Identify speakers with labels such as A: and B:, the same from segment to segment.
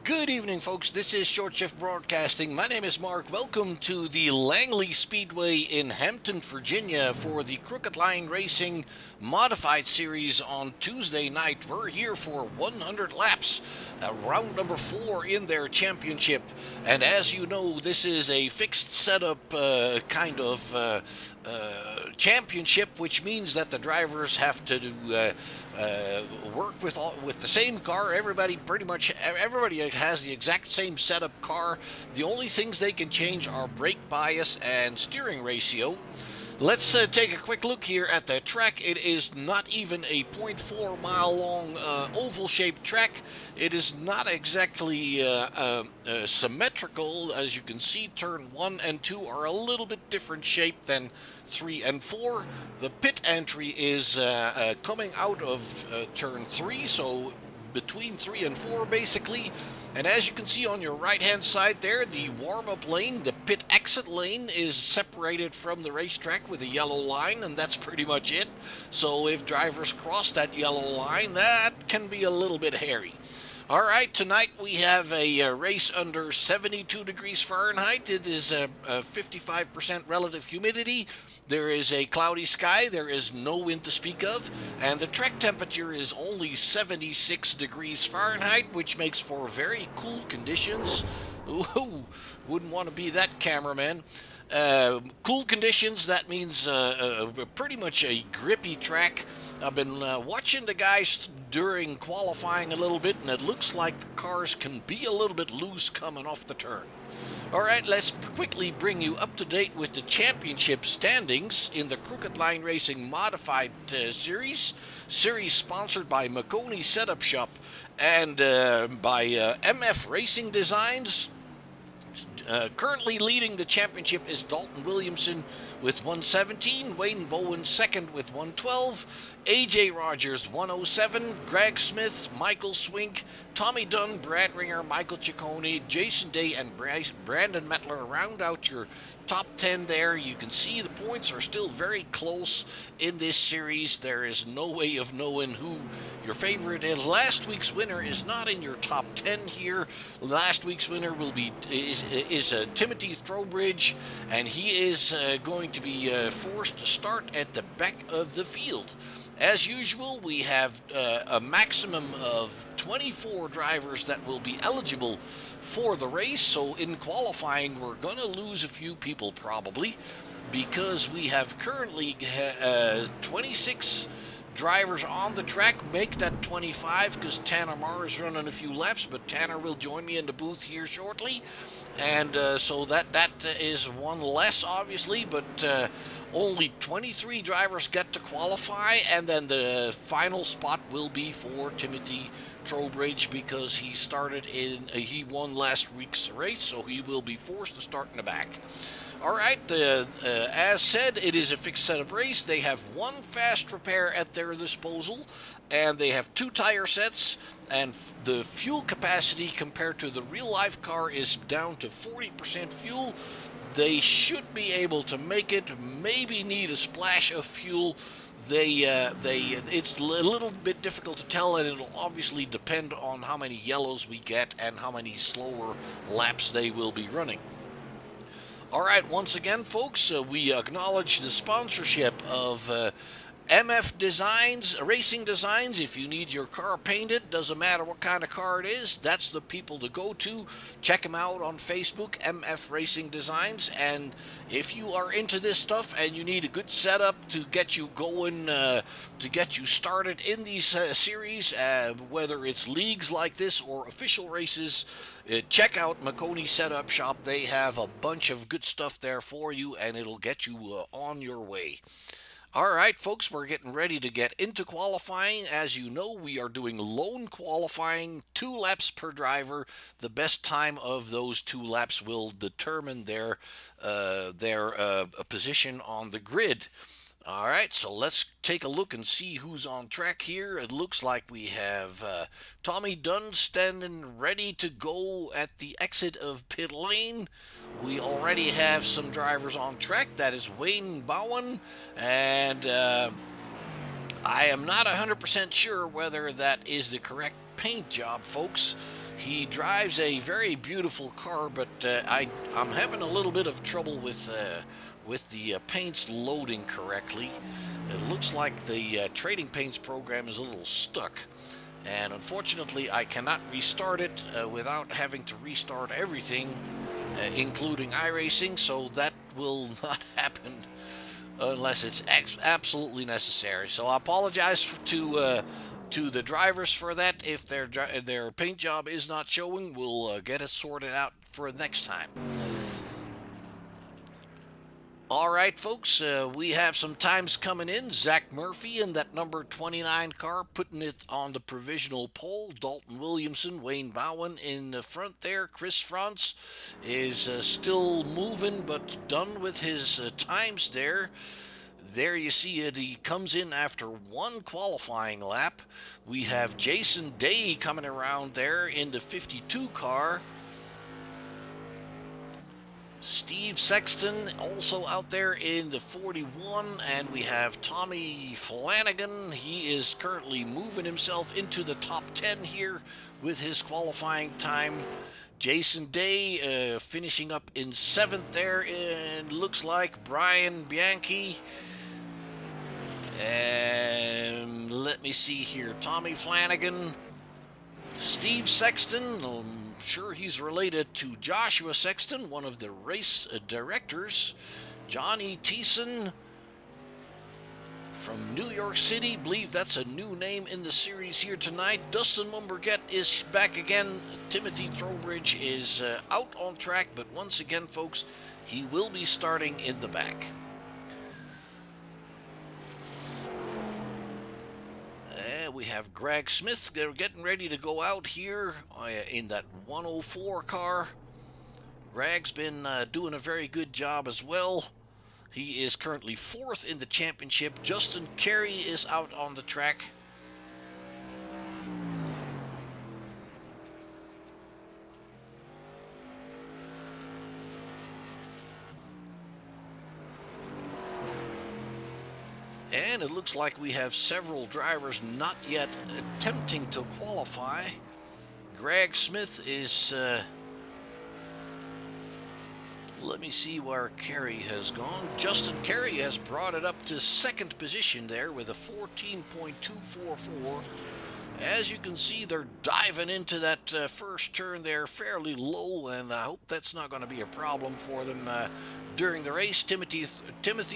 A: Good evening, folks. This is Short Shift Broadcasting. My name is Mark. Welcome to the Langley Speedway in Hampton, Virginia for the Crooked Line Racing Modified Series on Tuesday night. We're here for 100 laps, round number 4 in their championship. And as you know, this is a fixed setup kind of championship, which means that the drivers have to work with the same car. Everybody has the exact same setup car. The only things they can change are brake bias and steering ratio. Let's take a quick look here at the track. It is not even a 0.4 mile long oval shaped track. It is not exactly symmetrical. As you can see, turn 1 and 2 are a little bit different shape than 3 and 4. The pit entry is coming out of turn 3, so between 3 and 4 basically. And as you can see on your right hand side there, the warm-up lane, the pit exit lane, is separated from the racetrack with a yellow line, and that's pretty much it. So if drivers cross that yellow line, that can be a little bit hairy. All right, tonight we have a race under 72 degrees Fahrenheit. It is a 55% relative humidity. There is a cloudy sky. There is no wind to speak of. And the track temperature is only 76 degrees Fahrenheit, which makes for very cool conditions. Ooh, wouldn't want to be that cameraman. Cool conditions, that means pretty much a grippy track. I've been watching the guys during qualifying a little bit, and it looks like the cars can be a little bit loose coming off the turn. All right, let's quickly bring you up to date with the championship standings in the Crooked Line Racing Modified Series sponsored by Makoni Setup Shop and by MF Racing Designs. Currently leading the championship is Dalton Williamson with 117, Wayne Bowen second with 112, AJ Rogers 107, Greg Smith, Michael Swink, Tommy Dunn, Brad Ringer, Michael Ciccone, Jason Day, and Brandon Mettler round out your top 10 there. You can see the points are still very close in this series. There is no way of knowing who your favorite is. Last week's winner is not in your top 10 here. Last week's winner is Timothy Throwbridge, and he is going to be forced to start at the back of the field. As usual, we have a maximum of 24 drivers that will be eligible for the race. So in qualifying, we're going to lose a few people probably, because we have currently 26 drivers on the track. Make that 25 because Tanner Marr is running a few laps, but Tanner will join me in the booth here shortly. And so that is one less, obviously, but only 23 drivers get to qualify, and then the final spot will be for Timothy Trowbridge because he won last week's race, so he will be forced to start in the back. All right, as said, it is a fixed setup race. They have one fast repair at their disposal, and they have 2 tire sets, and the fuel capacity compared to the real-life car is down to 40% fuel. They should be able to make it, maybe need a splash of fuel. It's a little bit difficult to tell, and it'll obviously depend on how many yellows we get and how many slower laps they will be running. All right, once again, folks, we acknowledge the sponsorship of MF Designs, Racing Designs. If you need your car painted, doesn't matter what kind of car it is, that's the people to go to. Check them out on Facebook, MF Racing Designs. And if you are into this stuff and you need a good setup to get you going, to get you started in these series, whether it's leagues like this or official races, check out Makoni Setup Shop. They have a bunch of good stuff there for you, and it'll get you on your way. All right, folks, we're getting ready to get into qualifying. As you know, we are doing lone qualifying, 2 laps per driver. The best time of those 2 laps will determine their position on the grid. All right, so let's take a look and see who's on track here. It looks like we have Tommy Dunn standing ready to go at the exit of pit lane. We already have some drivers on track. That is Wayne Bowen, and I am not 100% sure whether that is the correct paint job, folks. He drives a very beautiful car, but I'm having a little bit of trouble with the paints loading correctly. It looks like the Trading Paints program is a little stuck, and unfortunately I cannot restart it without having to restart everything, including iRacing, so that will not happen unless it's absolutely necessary. So I apologize to the drivers for that. If their paint job is not showing, we'll get it sorted out for next time. All right, folks, we have some times coming in. Zach Murphy in that number 29 car, putting it on the provisional pole. Dalton Williamson, Wayne Bowen in the front there. Chris Franz is still moving, but done with his times there. There you see it. He comes in after one qualifying lap. We have Jason Day coming around there in the 52 car. Steve Sexton also out there in the 41, and we have Tommy Flanagan. He is currently moving himself into the top 10 here with his qualifying time. Jason Day finishing up in 7th there, and looks like Brian Bianchi. And let me see here, Tommy Flanagan, Steve Sexton, I'm sure he's related to Joshua Sexton, one of the race directors. Johnny Thiessen from New York City, believe that's a new name in the series here tonight. Dustin Mumberget is back again. Timothy Trowbridge is out on track, but once again, folks, he will be starting in the back. We have Greg Smith getting ready to go out here in that 104 car. Greg's been doing a very good job as well. He is currently 4th in the championship. Justin Carey is out on the track. And it looks like we have several drivers not yet attempting to qualify. Greg Smith is... let me see where Carey has gone. Justin Carey has brought it up to 2nd position there with a 14.244. As you can see, they're diving into that first turn there fairly low, and I hope that's not going to be a problem for them during the race. Timothy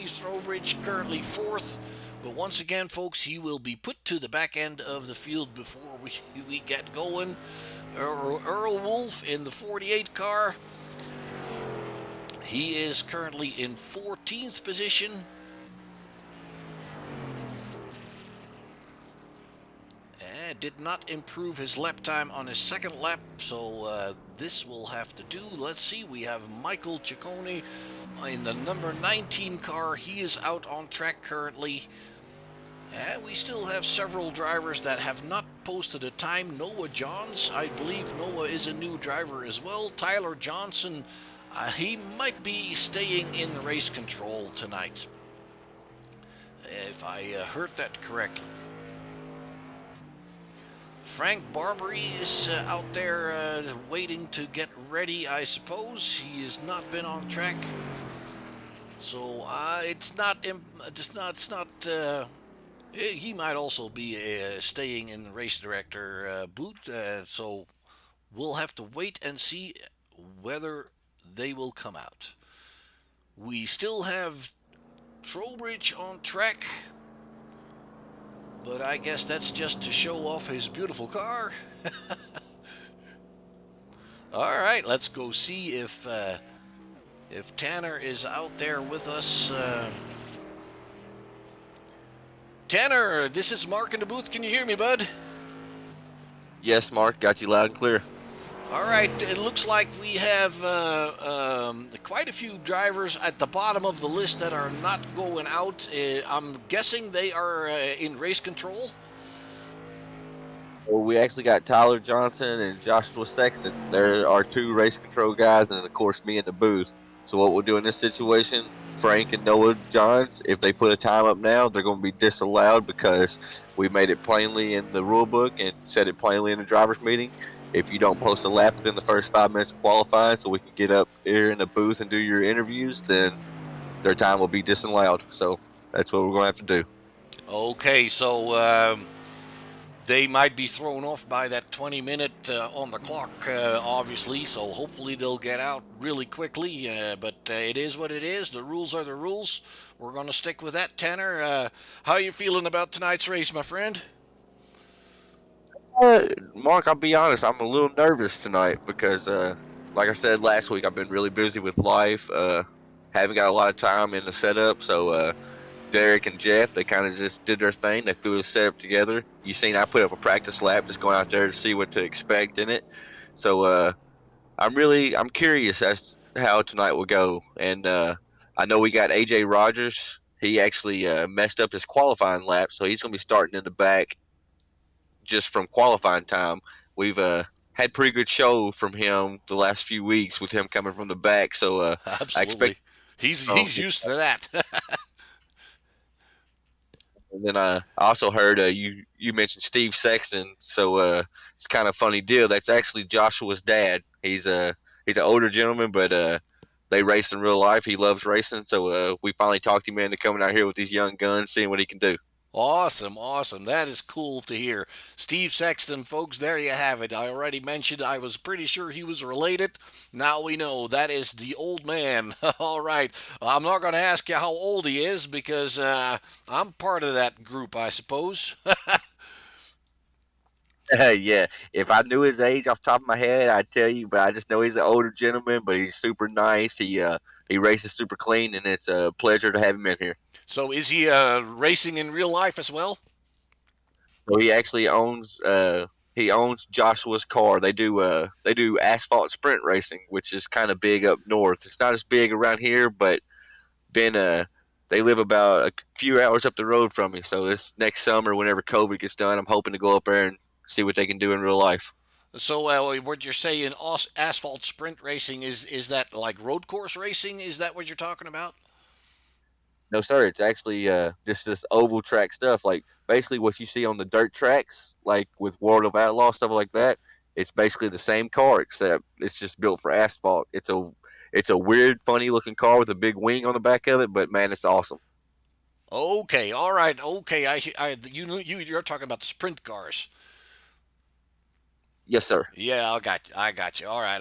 A: Trowbridge currently 4th, but once again, folks, he will be put to the back end of the field before we get going. Earl Wolf in the 48 car. He is currently in 14th position. Did not improve his lap time on his 2nd lap, so this will have to do. Let's see, we have Michael Ciccone in the number 19 car. He is out on track currently. And we still have several drivers that have not posted a time. Noah Johns, I believe Noah is a new driver as well. Tyler Johnson, he might be staying in the race control tonight, if I heard that correctly. Frank Barbary is out there waiting to get ready, I suppose. He has not been on track, so it's not. He might also be staying in the race director boot. So we'll have to wait and see whether they will come out. We still have Trowbridge on track, but I guess that's just to show off his beautiful car. All right, let's go see if Tanner is out there with us. Tanner, this is Mark in the booth. Can you hear me, bud?
B: Yes, Mark, got you loud and clear.
A: All right, it looks like we have quite a few drivers at the bottom of the list that are not going out. I'm guessing they are in race control.
B: Well, we actually got Tyler Johnson and Joshua Sexton. There are 2 race control guys, and of course me in the booth. So what we'll do in this situation, Frank and Noah Johns, if they put a time up now, they're going to be disallowed because we made it plainly in the rule book and said it plainly in the driver's meeting. If you don't post a lap within the first 5 minutes of qualifying so we can get up here in the booth and do your interviews, then their time will be disallowed. So that's what we're going to have to do.
A: Okay, so they might be thrown off by that 20-minute on the clock, obviously, so hopefully they'll get out really quickly, but it is what it is. The rules are the rules. We're going to stick with that. Tanner, how are you feeling about tonight's race, my friend?
B: Mark, I'll be honest, I'm a little nervous tonight because, like I said last week, I've been really busy with life. haven't got a lot of time in the setup, so Derek and Jeff, they kind of just did their thing. They threw a setup together. You seen I put up a practice lap, just going out there to see what to expect in it. So I'm curious as to how tonight will go. And I know we got AJ Rogers. He actually messed up his qualifying lap, so he's going to be starting in the back just from qualifying time. We've had pretty good show from him the last few weeks with him coming from the back. So I expect.
A: Absolutely.
B: Oh,
A: He's used to that.
B: and then I also heard you mentioned Steve Sexton, so it's kind of a funny deal. That's actually Joshua's dad. He's an older gentleman, but they race in real life. He loves racing, so we finally talked him into coming out here with these young guns, seeing what he can do.
A: Awesome, awesome. That is cool to hear. Steve Sexton, folks, there you have it. I already mentioned I was pretty sure he was related. Now we know that is the old man. All right. I'm not going to ask you how old he is because I'm part of that group, I suppose.
B: Yeah, if I knew his age off the top of my head, I'd tell you. But I just know he's an older gentleman, but he's super nice. He races super clean, and it's a pleasure to have him in here.
A: So is he racing in real life as well?
B: So he actually owns Joshua's car. They do asphalt sprint racing, which is kind of big up north. It's not as big around here, but been they live about a few hours up the road from me. So this next summer, whenever COVID gets done, I'm hoping to go up there and see what they can do in real life.
A: So what you're saying, asphalt sprint racing is that like road course racing? Is that what you're talking about?
B: No, sir. It's actually just this oval track stuff. Like basically what you see on the dirt tracks, like with World of Outlaw stuff like that. It's basically the same car, except it's just built for asphalt. It's a weird, funny looking car with a big wing on the back of it, but man, it's awesome.
A: Okay, all right, okay. You're talking about the sprint cars.
B: Yes, sir.
A: Yeah, I got you. All right,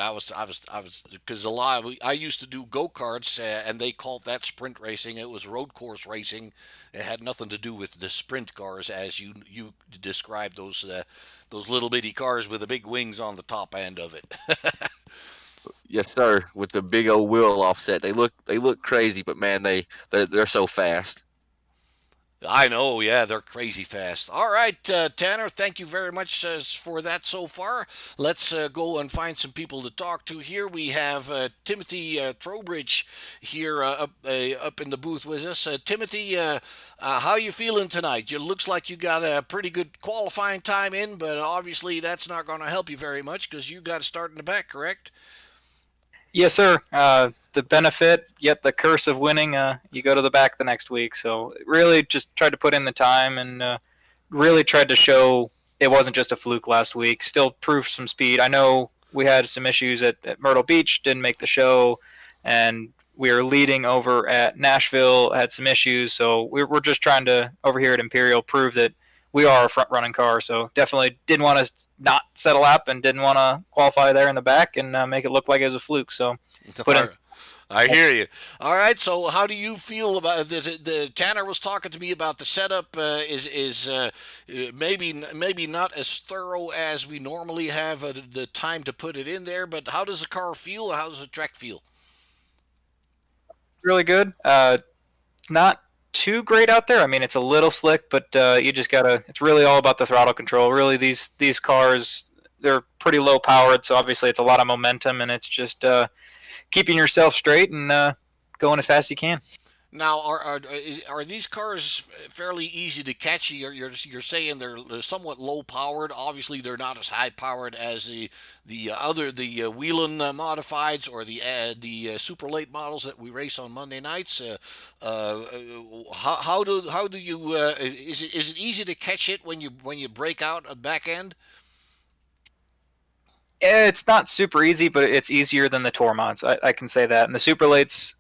A: because a lot. I used to do go karts, and they called that sprint racing. It was road course racing. It had nothing to do with the sprint cars, as you described those little bitty cars with the big wings on the top end of it.
B: Yes, sir. With the big old wheel offset, they look crazy, but man, they're so fast.
A: I know, yeah, they're crazy fast. All right, Tanner, thank you very much for that so far. Let's go and find some people to talk to here. We have Timothy Trowbridge here up in the booth with us. Timothy, how you feeling tonight? It looks like you got a pretty good qualifying time in, but obviously that's not going to help you very much because you got to start in the back, correct?
C: Yes, sir. The benefit, yet the curse of winning, you go to the back the next week. So really just tried to put in the time and really tried to show it wasn't just a fluke last week. Still proved some speed. I know we had some issues at Myrtle Beach, didn't make the show, and we were leading over at Nashville, had some issues. So we're just trying to, over here at Imperial, prove that we are a front-running car. So definitely didn't want to not settle up and didn't want to qualify there in the back and make it look like it was a fluke. So put in.
A: I hear you. All right. So, how do you feel about the Tanner was talking to me about the setup? Maybe not as thorough as we normally have the time to put it in there. But how does the car feel? How does the track feel?
C: Really good. Not too great out there. I mean, it's a little slick, but you just gotta. It's really all about the throttle control. Really, these cars, they're pretty low powered, so obviously it's a lot of momentum, and it's just keeping yourself straight and going as fast as you can.
A: Now, are these cars fairly easy to catch? You're saying they're somewhat low powered. Obviously, they're not as high powered as the Whelen modifieds or the super late models that we race on Monday nights. How do you is it easy to catch it when you break out a back end?
C: It's not super easy, but it's easier than the tour mods. I can say that. And the super lates,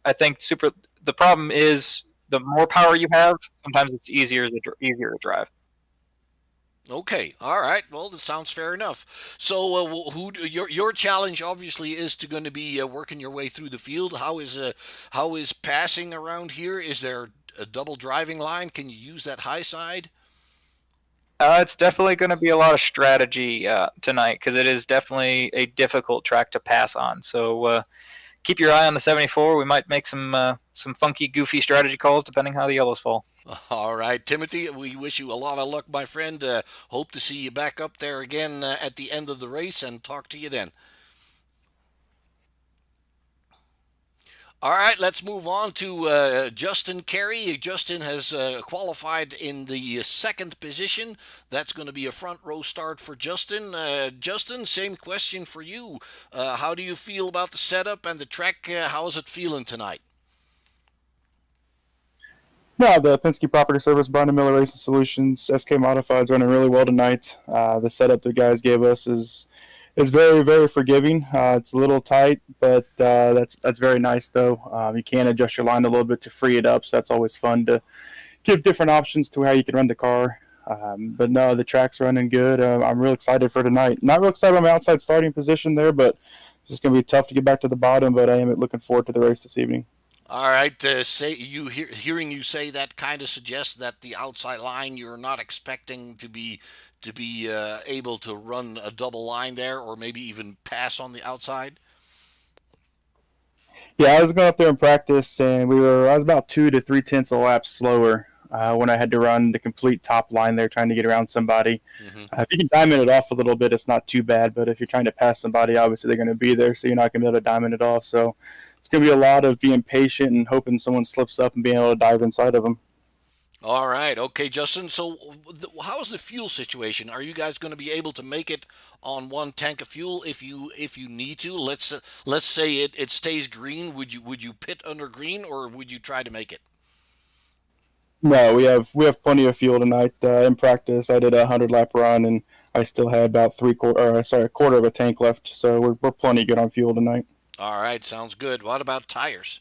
C: I think super. The problem is the more power you have, sometimes it's easier to drive.
A: Okay, all right. Well, that sounds fair enough. So, your challenge obviously is to going to be working your way through the field. How is passing around here? Is there a double driving line? Can you use that high side?
C: It's definitely going to be a lot of strategy tonight because it is definitely a difficult track to pass on. So keep your eye on the 74. We might make some funky, goofy strategy calls depending how the yellows fall.
A: All right, Timothy, we wish you a lot of luck, my friend. Hope to see you back up there again at the end of the race and talk to you then. All right, let's move on to Justin Carey. Justin has qualified in the second position. That's going to be a front row start for Justin. Justin, same question for you. How do you feel about the setup and the track? How is it feeling tonight?
D: No, the Penske Property Service, Brandon Miller Racing Solutions, SK Modifieds running really well tonight. The setup the guys gave us is very, very forgiving. It's a little tight, but that's very nice though. You can adjust your line a little bit to free it up, so that's always fun to give different options to how you can run the car. But no, the track's running good. I'm real excited for tonight. Not real excited about my outside starting position there, but it's just going to be tough to get back to the bottom. But I am looking forward to the race this evening.
A: All right, hearing you say that kind of suggests that the outside line you're not expecting to be able to run a double line there, or maybe even pass on the outside.
D: Yeah, I was going up there in practice, and I was about 2 to 3/10 of a lap slower when I had to run the complete top line there, trying to get around somebody. If you can diamond it off a little bit, it's not too bad. But if you're trying to pass somebody, obviously they're going to be there, so you're not going to be able to diamond it off. So it's going to be a lot of being patient and hoping someone slips up and being able to dive inside of them.
A: All right, okay, Justin. So, how's the fuel situation? Are you guys going to be able to make it on one tank of fuel if you need to? Let's say it stays green. Would you pit under green, or would you try to make it?
D: No, we have plenty of fuel tonight. In practice, I did a 100-lap run, and I still had about a quarter of a tank left. So we're plenty good on fuel tonight.
A: All right, sounds good. What about tires?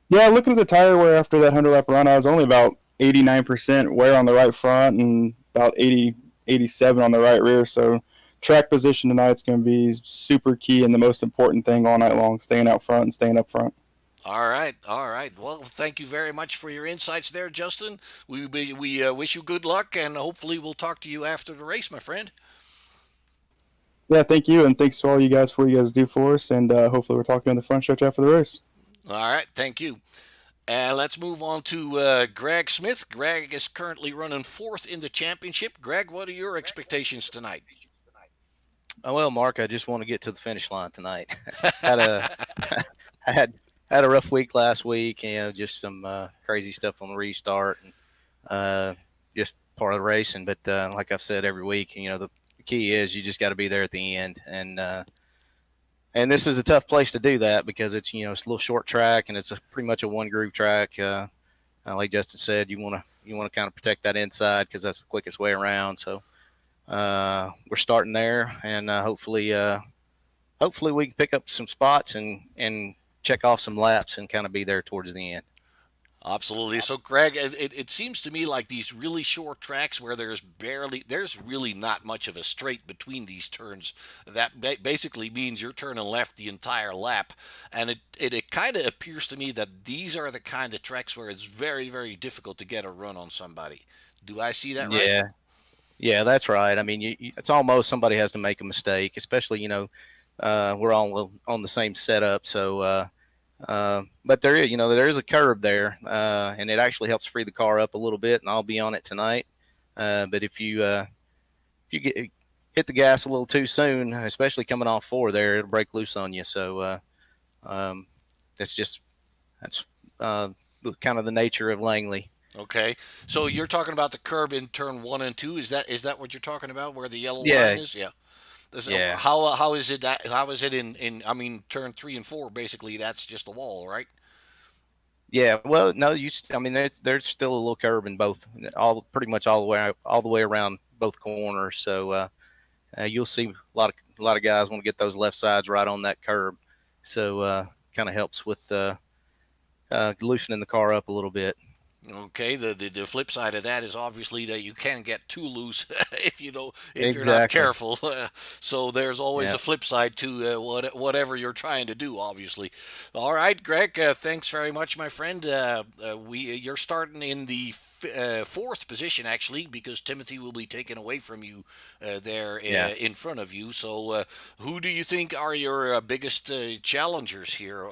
D: Yeah, looking at the tire wear after that 100-lap run, I was only about 89% wear on the right front and about 87 on the right rear. So track position tonight is going to be super key and the most important thing all night long, staying out front and staying up front.
A: All right, all right. Well, thank you very much for your insights there, Justin. We wish you good luck, and hopefully we'll talk to you after the race, my friend.
D: Yeah, thank you, and thanks to all you guys for what you guys do for us, and hopefully we're talking on the front stretch after the race.
A: All right, thank you. And let's move on to Greg Smith. Greg is currently running fourth in the championship. Greg, what are your expectations tonight?
E: Well, Mark, I just want to get to the finish line tonight. I had a rough week last week, just some crazy stuff on the restart, and just part of the racing. But like I've said every week, the key is you just got to be there at the end, and this is a tough place to do that because it's it's a little short track and it's pretty much a one groove track. Like Justin said, you want to kind of protect that inside because that's the quickest way around. So we're starting there, and hopefully we can pick up some spots and check off some laps and kind of be there towards the end.
A: Absolutely. So, Greg, it seems to me like these really short tracks where there's really not much of a straight between these turns. That basically means you're turning left the entire lap. And it kind of appears to me that these are the kind of tracks where it's very, very difficult to get a run on somebody. Do I see that right?
E: Yeah. Yeah, that's right. I mean, it's almost somebody has to make a mistake, especially, we're all on the same setup. So, but there is a curb there, and it actually helps free the car up a little bit, and I'll be on it tonight. But if you hit the gas a little too soon, especially coming off 4 there, it'll break loose on you. So that's kind of the nature of Langley.
A: Okay, so you're talking about the curb in turn 1 and 2. Is that what you're talking about, where the yellow line is? Yeah.
E: Yeah.
A: How is it in I mean, turn 3 and 4, basically that's just a wall, right?
E: Yeah, well, no, there's still a little curb in both, pretty much all the way around both corners. So you'll see a lot of guys want to get those left sides right on that curb. So kind of helps with loosening the car up a little bit.
A: Okay, the flip side of that is obviously that you can get too loose if you don't if you're not
E: Exactly.
A: careful. So there's always
E: Yeah.
A: a flip side to whatever you're trying to do. Obviously. All right, Greg. Thanks very much, my friend. You're starting in the fourth position actually because Timothy will be taken away from you there
E: Yeah.
A: in front of you. So who do you think are your biggest challengers here?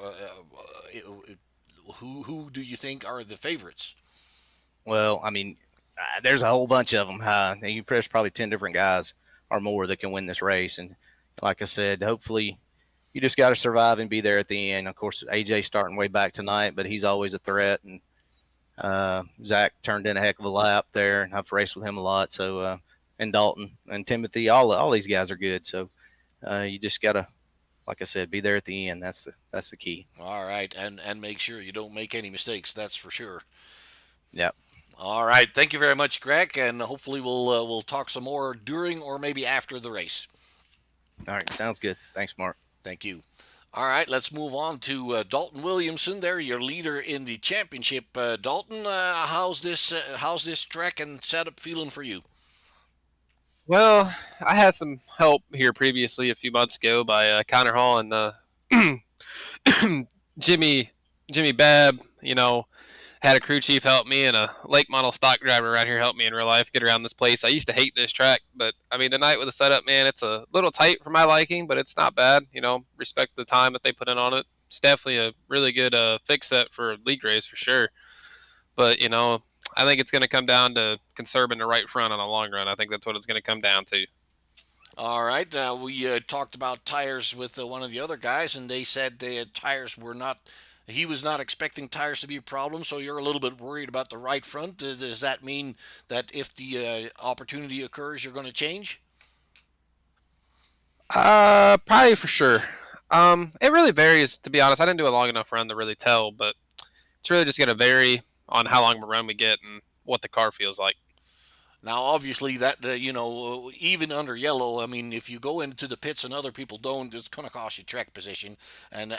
A: Who do you think are the favorites?
E: Well, I mean, there's a whole bunch of them. There's probably 10 different guys or more that can win this race. And like I said, hopefully you just got to survive and be there at the end. Of course, AJ starting way back tonight, but he's always a threat. And Zach turned in a heck of a lap there, and I've raced with him a lot. So, and Dalton and Timothy, all these guys are good. So you just got to, like I said, be there at the end. That's the key.
A: All right, and make sure you don't make any mistakes. That's for sure.
E: Yeah.
A: All right, thank you very much, Greg, and hopefully we'll talk some more during or maybe after the race.
E: All right. Sounds good. Thanks, Mark.
A: Thank you. All right, let's move on to Dalton Williamson. There, your leader in the championship. Dalton, how's this track and setup feeling for you?
F: Well, I had some help here previously a few months ago by Connor Hall and Jimmy Jimmy Babb. Had a crew chief help me and a lake model stock driver around here help me in real life get around this place. I used to hate this track, but I mean the night with the setup, man, it's a little tight for my liking, but it's not bad. Respect the time that they put in on it. It's definitely a really good fix set for a league race for sure. But I think it's going to come down to conserving the right front on a long run. I think that's what it's going to come down to.
A: All right, we talked about tires with one of the other guys, and they said the tires were not. He was not expecting tires to be a problem, so you're a little bit worried about the right front. Does that mean that if the opportunity occurs, you're going to change?
F: Probably for sure. It really varies, to be honest. I didn't do a long enough run to really tell, but it's really just going to vary on how long of a run we get and what the car feels like.
A: Now, obviously, that even under yellow, I mean, if you go into the pits and other people don't, it's going to cost you track position, and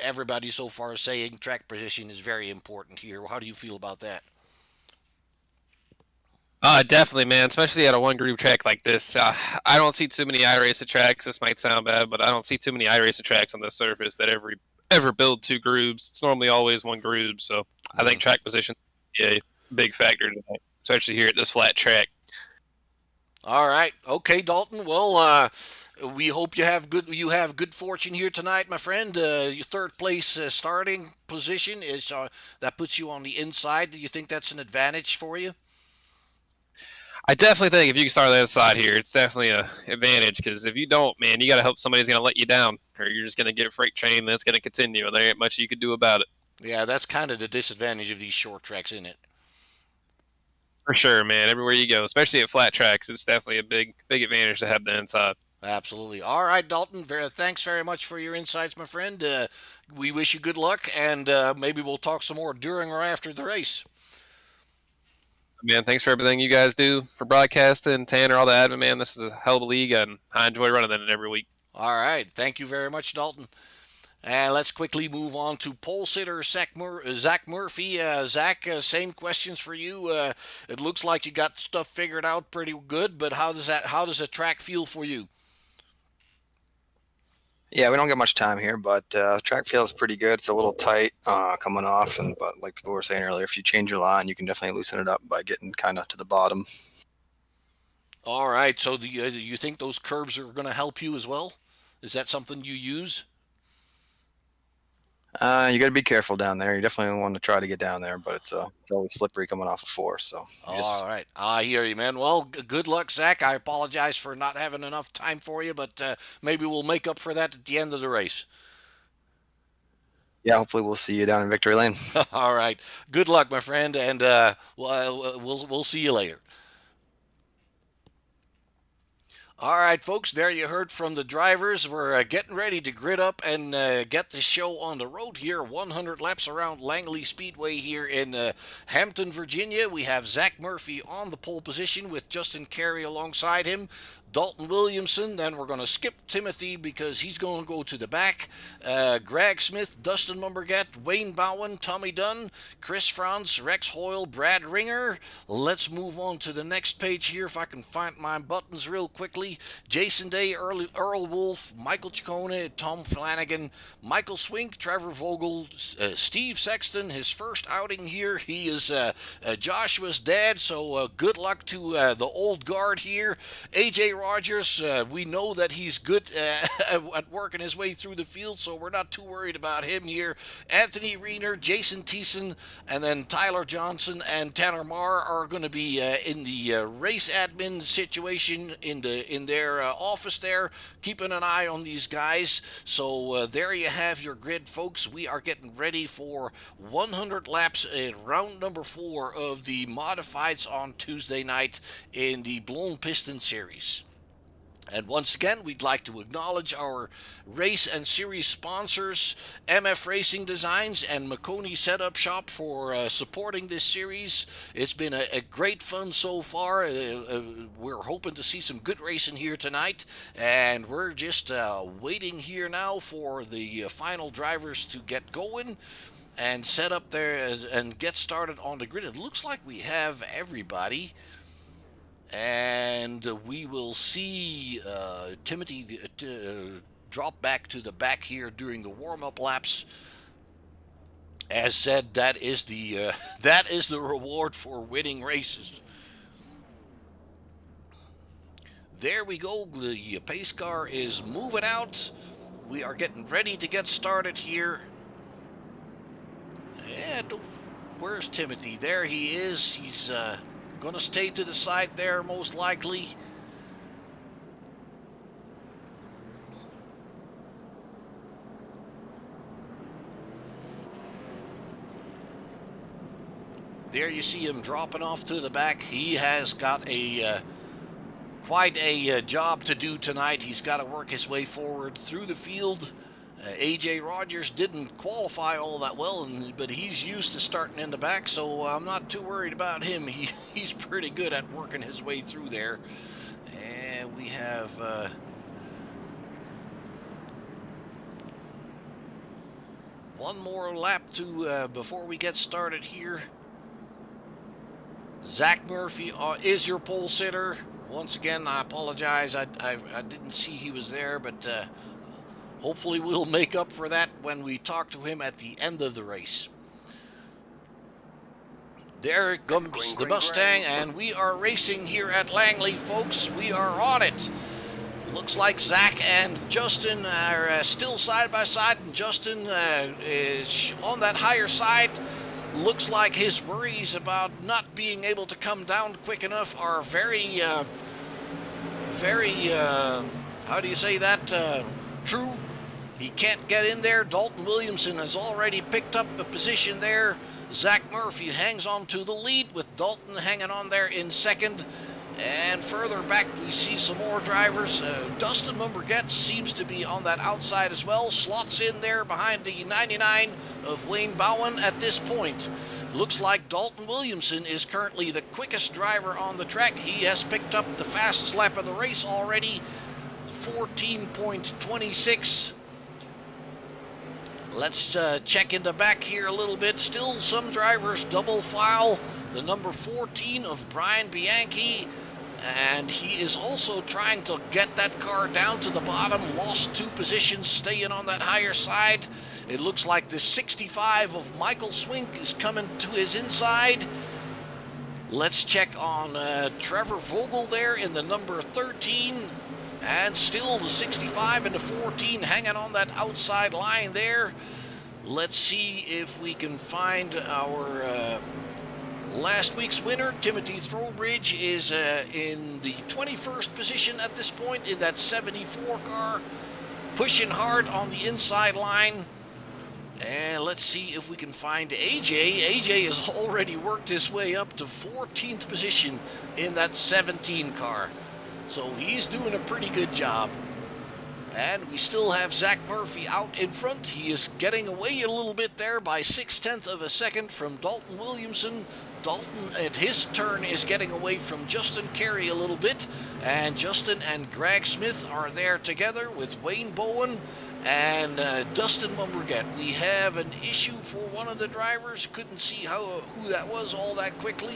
A: everybody so far is saying track position is very important here. How do you feel about that?
F: Definitely, man. Especially at a one group track like this. I don't see too many iRacer tracks. This might sound bad, but I don't see too many iRacer tracks on this surface that ever build two grooves. It's normally always one groove. So I think track position is a big factor tonight, especially here at this flat track.
A: All right, okay, Dalton. Well, we hope you have good fortune here tonight, my friend. Your third place starting position is that puts you on the inside. Do you think that's an advantage for you?
F: I definitely think if you can start on the other side here, it's definitely a advantage because if you don't, man, you got to hope somebody's going to let you down or you're just going to get a freight train that's going to continue and there ain't much you can do about it.
A: Yeah, that's kind of the disadvantage of these short tracks, isn't it?
F: For sure, man. Everywhere you go, especially at flat tracks, it's definitely a big advantage to have the inside.
A: Absolutely. All right, Dalton. Thanks very much for your insights, my friend. We wish you good luck, and maybe we'll talk some more during or after the race.
F: Man, thanks for everything you guys do for broadcasting, Tanner, all the admin, man. This is a hell of a league, and I enjoy running it every week.
A: All right. Thank you very much, Dalton. And let's quickly move on to pole sitter Zach Murphy. Zach, same questions for you. It looks like you got stuff figured out pretty good, but how does the track feel for you?
G: Yeah, we don't get much time here, but track feels pretty good. It's a little tight coming off, but like people were saying earlier, if you change your line, you can definitely loosen it up by getting kind of to the bottom.
A: All right. So do you think those curbs are going to help you as well? Is that something you use?
G: You got to be careful down there. You definitely want to try to get down there, but it's always slippery coming off of four. So
A: All right. I hear you, man. Well, good luck, Zach. I apologize for not having enough time for you, but maybe we'll make up for that at the end of the race.
G: yeah, hopefully we'll see you down in Victory Lane.
A: All right. Good luck, my friend, and we'll see you later. All right, folks, there you heard from the drivers. We're getting ready to grid up and get the show on the road here. 100 laps around Langley Speedway here in Hampton, Virginia. We have Zach Murphy on the pole position with Justin Carey alongside him. Dalton Williamson. Then we're going to skip Timothy because he's going to go to the back. Greg Smith, Dustin Mumberget, Wayne Bowen, Tommy Dunn, Chris Franz, Rex Hoyle, Brad Ringer. Let's move on to the next page here if I can find my buttons real quickly. Jason Day, Earl Wolf, Michael Ciccone, Tom Flanagan, Michael Swink, Trevor Vogel, Steve Sexton, his first outing here. He is Joshua's dad, so good luck to the old guard here. AJ Rogers, we know that he's good at working his way through the field, so we're not too worried about him here. Anthony Reiner, Jason Thiessen, and then Tyler Johnson and Tanner Marr are going to be in the race admin situation in their office there, keeping an eye on these guys. So there you have your grid, folks. We are getting ready for 100 laps in round number 4 of the modifieds on Tuesday night in the Blown Piston Series. And once again, we'd like to acknowledge our race and series sponsors, MF Racing Designs and Makoni Setup Shop, for supporting this series. It's been a great fun so far. We're hoping to see some good racing here tonight, and we're just waiting here now for the final drivers to get going and set up there and get started on the grid. It looks like we have everybody. And we will see Timothy drop back to the back here during the warm-up laps. As said, that is the reward for winning races. There we go. The pace car is moving out. We are getting ready to get started here. And where's Timothy? There he is. He's going to stay to the side there, most likely. There you see him dropping off to the back. He has got quite a job to do tonight. He's got to work his way forward through the field. AJ Rogers didn't qualify all that well, but he's used to starting in the back, so I'm not too worried about him. He's pretty good at working his way through there. And we have one more lap to before we get started here. Zach Murphy is your pole sitter. Once again, I apologize. I didn't see he was there, but hopefully we'll make up for that when we talk to him at the end of the race. There comes the Mustang, and we are racing here at Langley, folks. We are on it. Looks like Zach and Justin are still side by side, and Justin is on that higher side. Looks like his worries about not being able to come down quick enough are very, how do you say that, true. He can't get in there. Dalton Williamson has already picked up a position there. Zach Murphy hangs on to the lead, with Dalton hanging on there in second. And further back, we see some more drivers. Dustin Mumberget seems to be on that outside as well. Slots in there behind the 99 of Wayne Bowen at this point. Looks like Dalton Williamson is currently the quickest driver on the track. He has picked up the fastest lap of the race already, 14.26. Let's check in the back here a little bit. Still some drivers double file. The number 14 of Brian Bianchi, and he is also trying to get that car down to the bottom. Lost 2 positions, staying on that higher side. It looks like the 65 of Michael Swink is coming to his inside. Let's check on Trevor Vogel there in the number 13. And still the 65 and the 14 hanging on that outside line there. Let's see if we can find our last week's winner. Timothy Throwbridge is in the 21st position at this point in that 74 car, pushing hard on the inside line. And let's see if we can find AJ. AJ has already worked his way up to 14th position in that 17 car. So he's doing a pretty good job. And we still have Zach Murphy out in front. He is getting away a little bit there by 0.6 of a second from Dalton Williamson. Dalton at his turn is getting away from Justin Carey a little bit. And Justin and Greg Smith are there together with Wayne Bowen and Dustin Mumberget. We have an issue for one of the drivers. Couldn't see who that was all that quickly.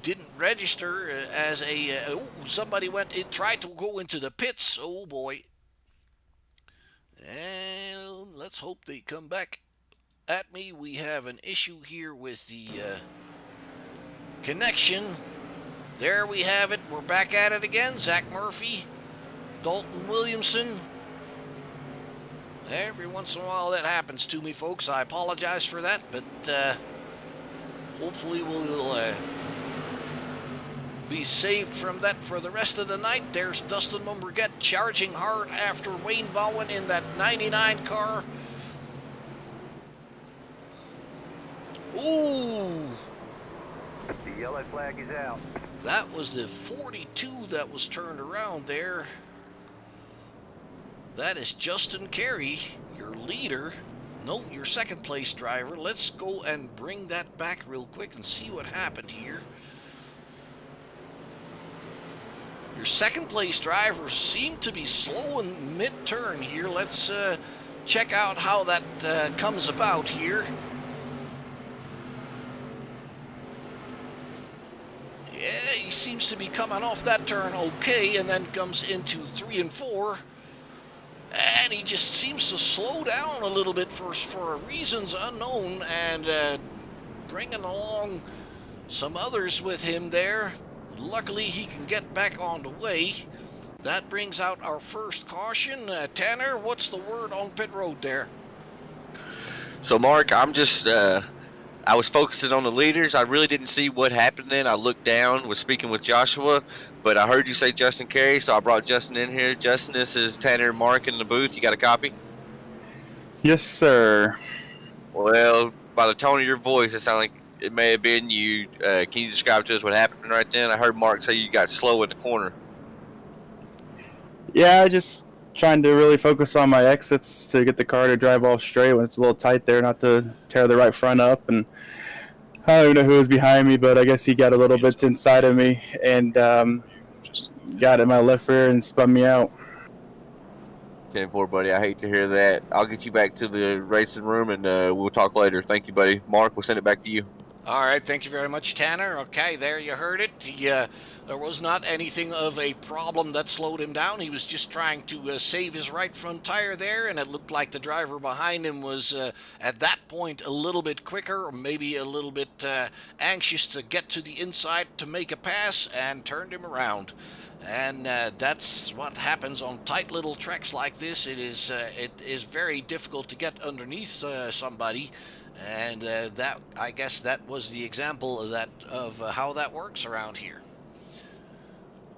A: Didn't register as a somebody tried to go into the pits. Oh boy. And let's hope they come back at me. We have an issue here with the connection. There we have it. We're back at it again. Zach Murphy, Dalton Williamson. Every once in a while that happens to me, folks. I apologize for that, but hopefully we'll be saved from that for the rest of the night. There's Dustin Mumberget charging hard after Wayne Bowen in that 99 car. Ooh!
H: The yellow flag is out.
A: That was the 42 that was turned around there. That is Justin Carey, your leader. No, your second place driver. Let's go and bring that back real quick and see what happened here. Your second place drivers seem to be slow in mid-turn here. Let's check out how that comes about here. Yeah, he seems to be coming off that turn okay, and then comes into 3 and 4. And he just seems to slow down a little bit for reasons unknown, and bringing along some others with him there. Luckily, he can get back on the way. That brings out our first caution. Tanner, what's the word on pit road there?
B: So, Mark, I'm just, I was focusing on the leaders. I really didn't see what happened then. I looked down, was speaking with Joshua, but I heard you say Justin Carey, so I brought Justin in here. Justin, this is Tanner and Mark in the booth. You got a copy?
D: Yes, sir.
B: Well, by the tone of your voice, it sounded like it may have been you. Can you describe to us what happened right then? I heard Mark say you got slow in the corner.
D: Yeah, I just trying to really focus on my exits to get the car to drive all straight when it's a little tight there, not to tear the right front up. And I don't even know who was behind me, but I guess he got a little bit inside of me and got in my left rear and spun me out.
B: 10-4, buddy. I hate to hear that. I'll get you back to the racing room, and we'll talk later. Thank you, buddy. Mark, we'll send it back to you.
A: All right, thank you very much, Tanner. Okay, there you heard it. There was not anything of a problem that slowed him down. He was just trying to save his right front tire there, and it looked like the driver behind him was, at that point, a little bit quicker, or maybe a little bit anxious to get to the inside to make a pass, and turned him around. And that's what happens on tight little tracks like this. It is very difficult to get underneath somebody. And that, I guess, that was the example of how that works around here.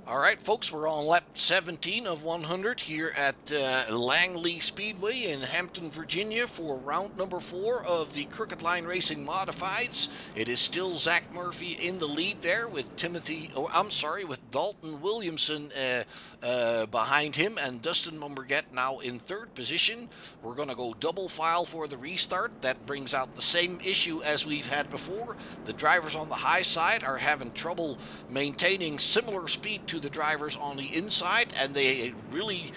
A: All right, folks, we're on lap 17 of 100 here at Langley Speedway in Hampton, Virginia for round number 4 of the Crooked Line Racing Modifieds. It is still Zach Murphy in the lead there with with Dalton Williamson behind him, and Dustin Mumberget now in 3rd position. We're going to go double file for the restart. That brings out the same issue as we've had before. The drivers on the high side are having trouble maintaining similar speed to the drivers on the inside, and they really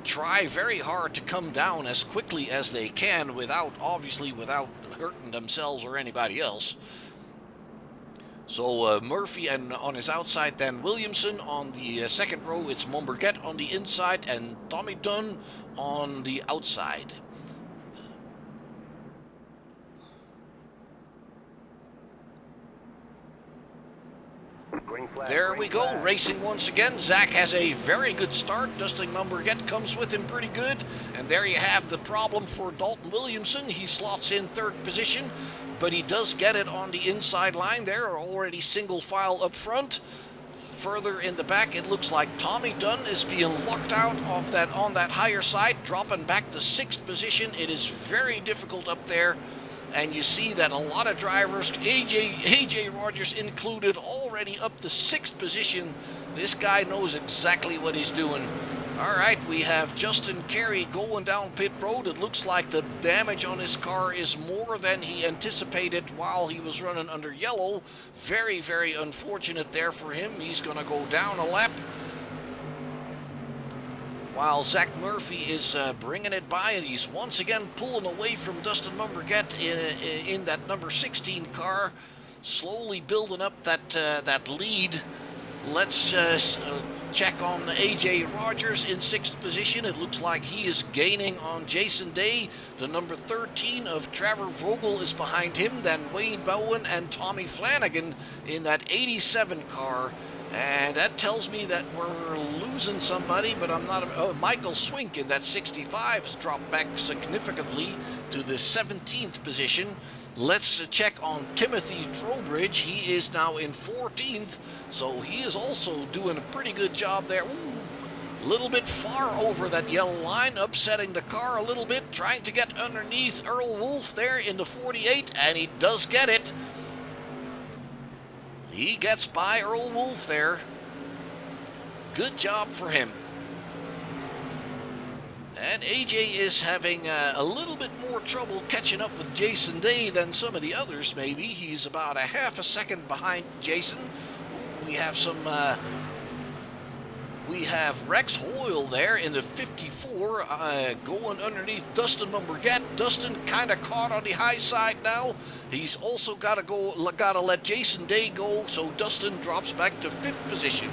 A: try very hard to come down as quickly as they can without hurting themselves or anybody else. So Murphy, and on his outside then Williamson. On the second row it's Mumberget on the inside and Tommy Dunn on the outside. There we go, racing once again. Zach has a very good start. Dustin Mumberget comes with him pretty good. And there you have the problem for Dalton Williamson. He slots in 3rd position, but he does get it on the inside line there, already single file up front. Further in the back, it looks like Tommy Dunn is being locked out of that on that higher side, dropping back to 6th position. It is very difficult up there. And you see that a lot of drivers, AJ Rogers included, already up to 6th position. This guy knows exactly what he's doing. All right, we have Justin Carey going down pit road. It looks like the damage on his car is more than he anticipated while he was running under yellow. Very, very unfortunate there for him. He's going to go down a lap, while Zach Murphy is bringing it by, and he's once again pulling away from Dustin Mumberget in that number 16 car, slowly building up that lead. Let's check on AJ Rogers in 6th position. It looks like he is gaining on Jason Day. The number 13 of Trevor Vogel is behind him, then Wayne Bowen and Tommy Flanagan in that 87 car. And that tells me that we're losing somebody, but I'm not. Michael Swink in that 65 has dropped back significantly to the 17th position. Let's check on Timothy Trowbridge. He is now in 14th, so he is also doing a pretty good job there. Ooh, a little bit far over that yellow line, upsetting the car a little bit, trying to get underneath Earl Wolf there in the 48, and he does get it. He gets by Earl Wolf there. Good job for him. And AJ is having a little bit more trouble catching up with Jason Day than some of the others, maybe. He's about a half a second behind Jason. We have Rex Hoyle there in the 54 going underneath Dustin Mumberget. Dustin kind of caught on the high side now. He's also got to let Jason Day go, so Dustin drops back to 5th position.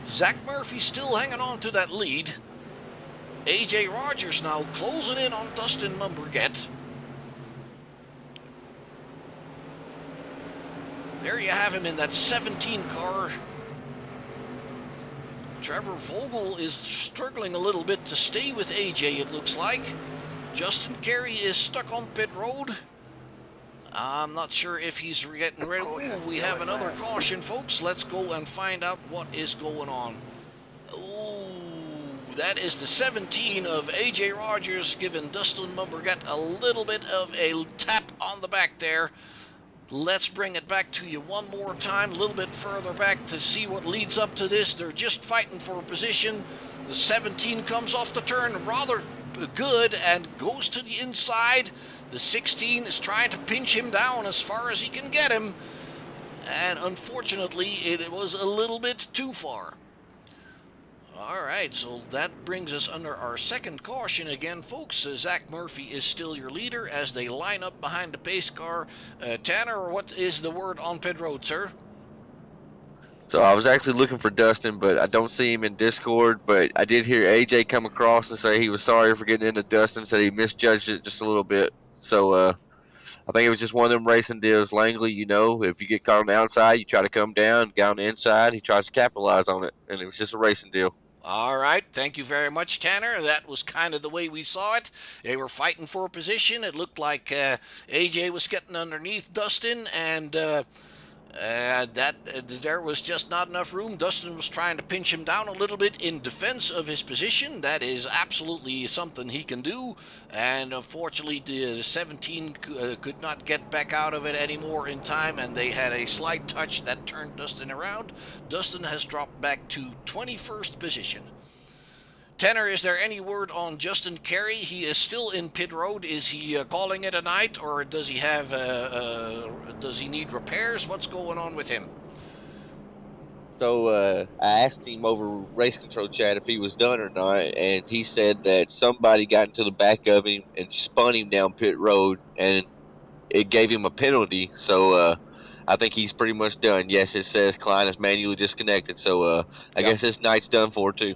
A: Zach Murphy still hanging on to that lead. AJ Rogers now closing in on Dustin Mumberget. There you have him in that 17 car. Trevor Vogel is struggling a little bit to stay with AJ, it looks like. Justin Carey is stuck on pit road. I'm not sure if he's getting ready. Ooh, we have another caution, folks. Let's go and find out what is going on. Ooh, that is the 17 of AJ Rogers giving Dustin Mumberget a little bit of a tap on the back there. Let's bring it back to you one more time, a little bit further back to see what leads up to this. They're just fighting for a position. The 17 comes off the turn rather good and goes to the inside. The 16 is trying to pinch him down as far as he can get him. And unfortunately, it was a little bit too far. All right, so that brings us under our second caution again, folks. Zach Murphy is still your leader as they line up behind the pace car. Tanner, what is the word on pit road, sir?
B: So I was actually looking for Dustin, but I don't see him in Discord. But I did hear AJ come across and say he was sorry for getting into Dustin, said he misjudged it just a little bit. So I think it was just one of them racing deals. Langley, you know, if you get caught on the outside, you try to come down, get on the inside, he tries to capitalize on it. And it was just a racing deal.
A: All right, thank you very much, Tanner. That was kind of the way we saw it. They were fighting for a position. It looked like AJ was getting underneath Dustin, and there was just not enough room. Dustin was trying to pinch him down a little bit in defense of his position. That is absolutely something he can do, and unfortunately the 17 could not get back out of it anymore in time, and they had a slight touch that turned Dustin around. Dustin has dropped back to 21st position. Tanner, is there any word on Justin Carey? He is still in pit road. Is he calling it a night, or does he have does he need repairs? What's going on with him?
B: So I asked him over race control chat if he was done or not, and he said that somebody got into the back of him and spun him down pit road, and it gave him a penalty. So I think he's pretty much done. Yes, it says Klein is manually disconnected, so I guess this night's done for too.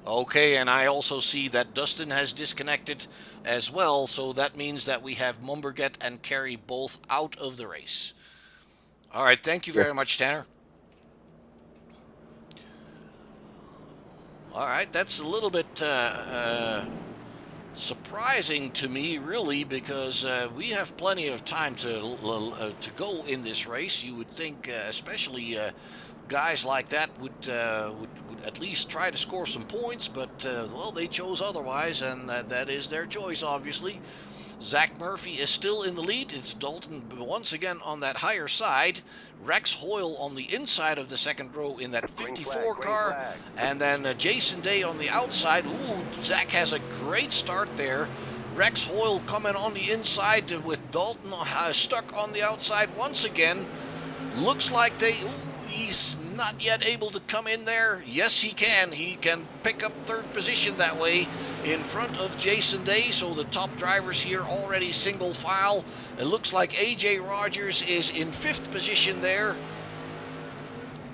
A: Okay, and I also see that Dustin has disconnected as well, so that means that we have Mumberget and Carey both out of the race. All right, thank you very much, Tanner. All right, that's a little bit surprising to me, really, because we have plenty of time to go in this race. You would think, especially guys like that would at least try to score some points, but well, they chose otherwise, and that is their choice, obviously. Zach Murphy is still in the lead. It's Dalton once again on that higher side. Rex Hoyle on the inside of the second row in that 54 car. And then Jason Day on the outside. Ooh, Zach has a great start there. Rex Hoyle coming on the inside with Dalton stuck on the outside once again. Looks like he's not yet able to come in there. Yes, he can. He can pick up third position that way in front of Jason Day. So the top drivers here already single file. It looks like AJ Rogers is in fifth position there,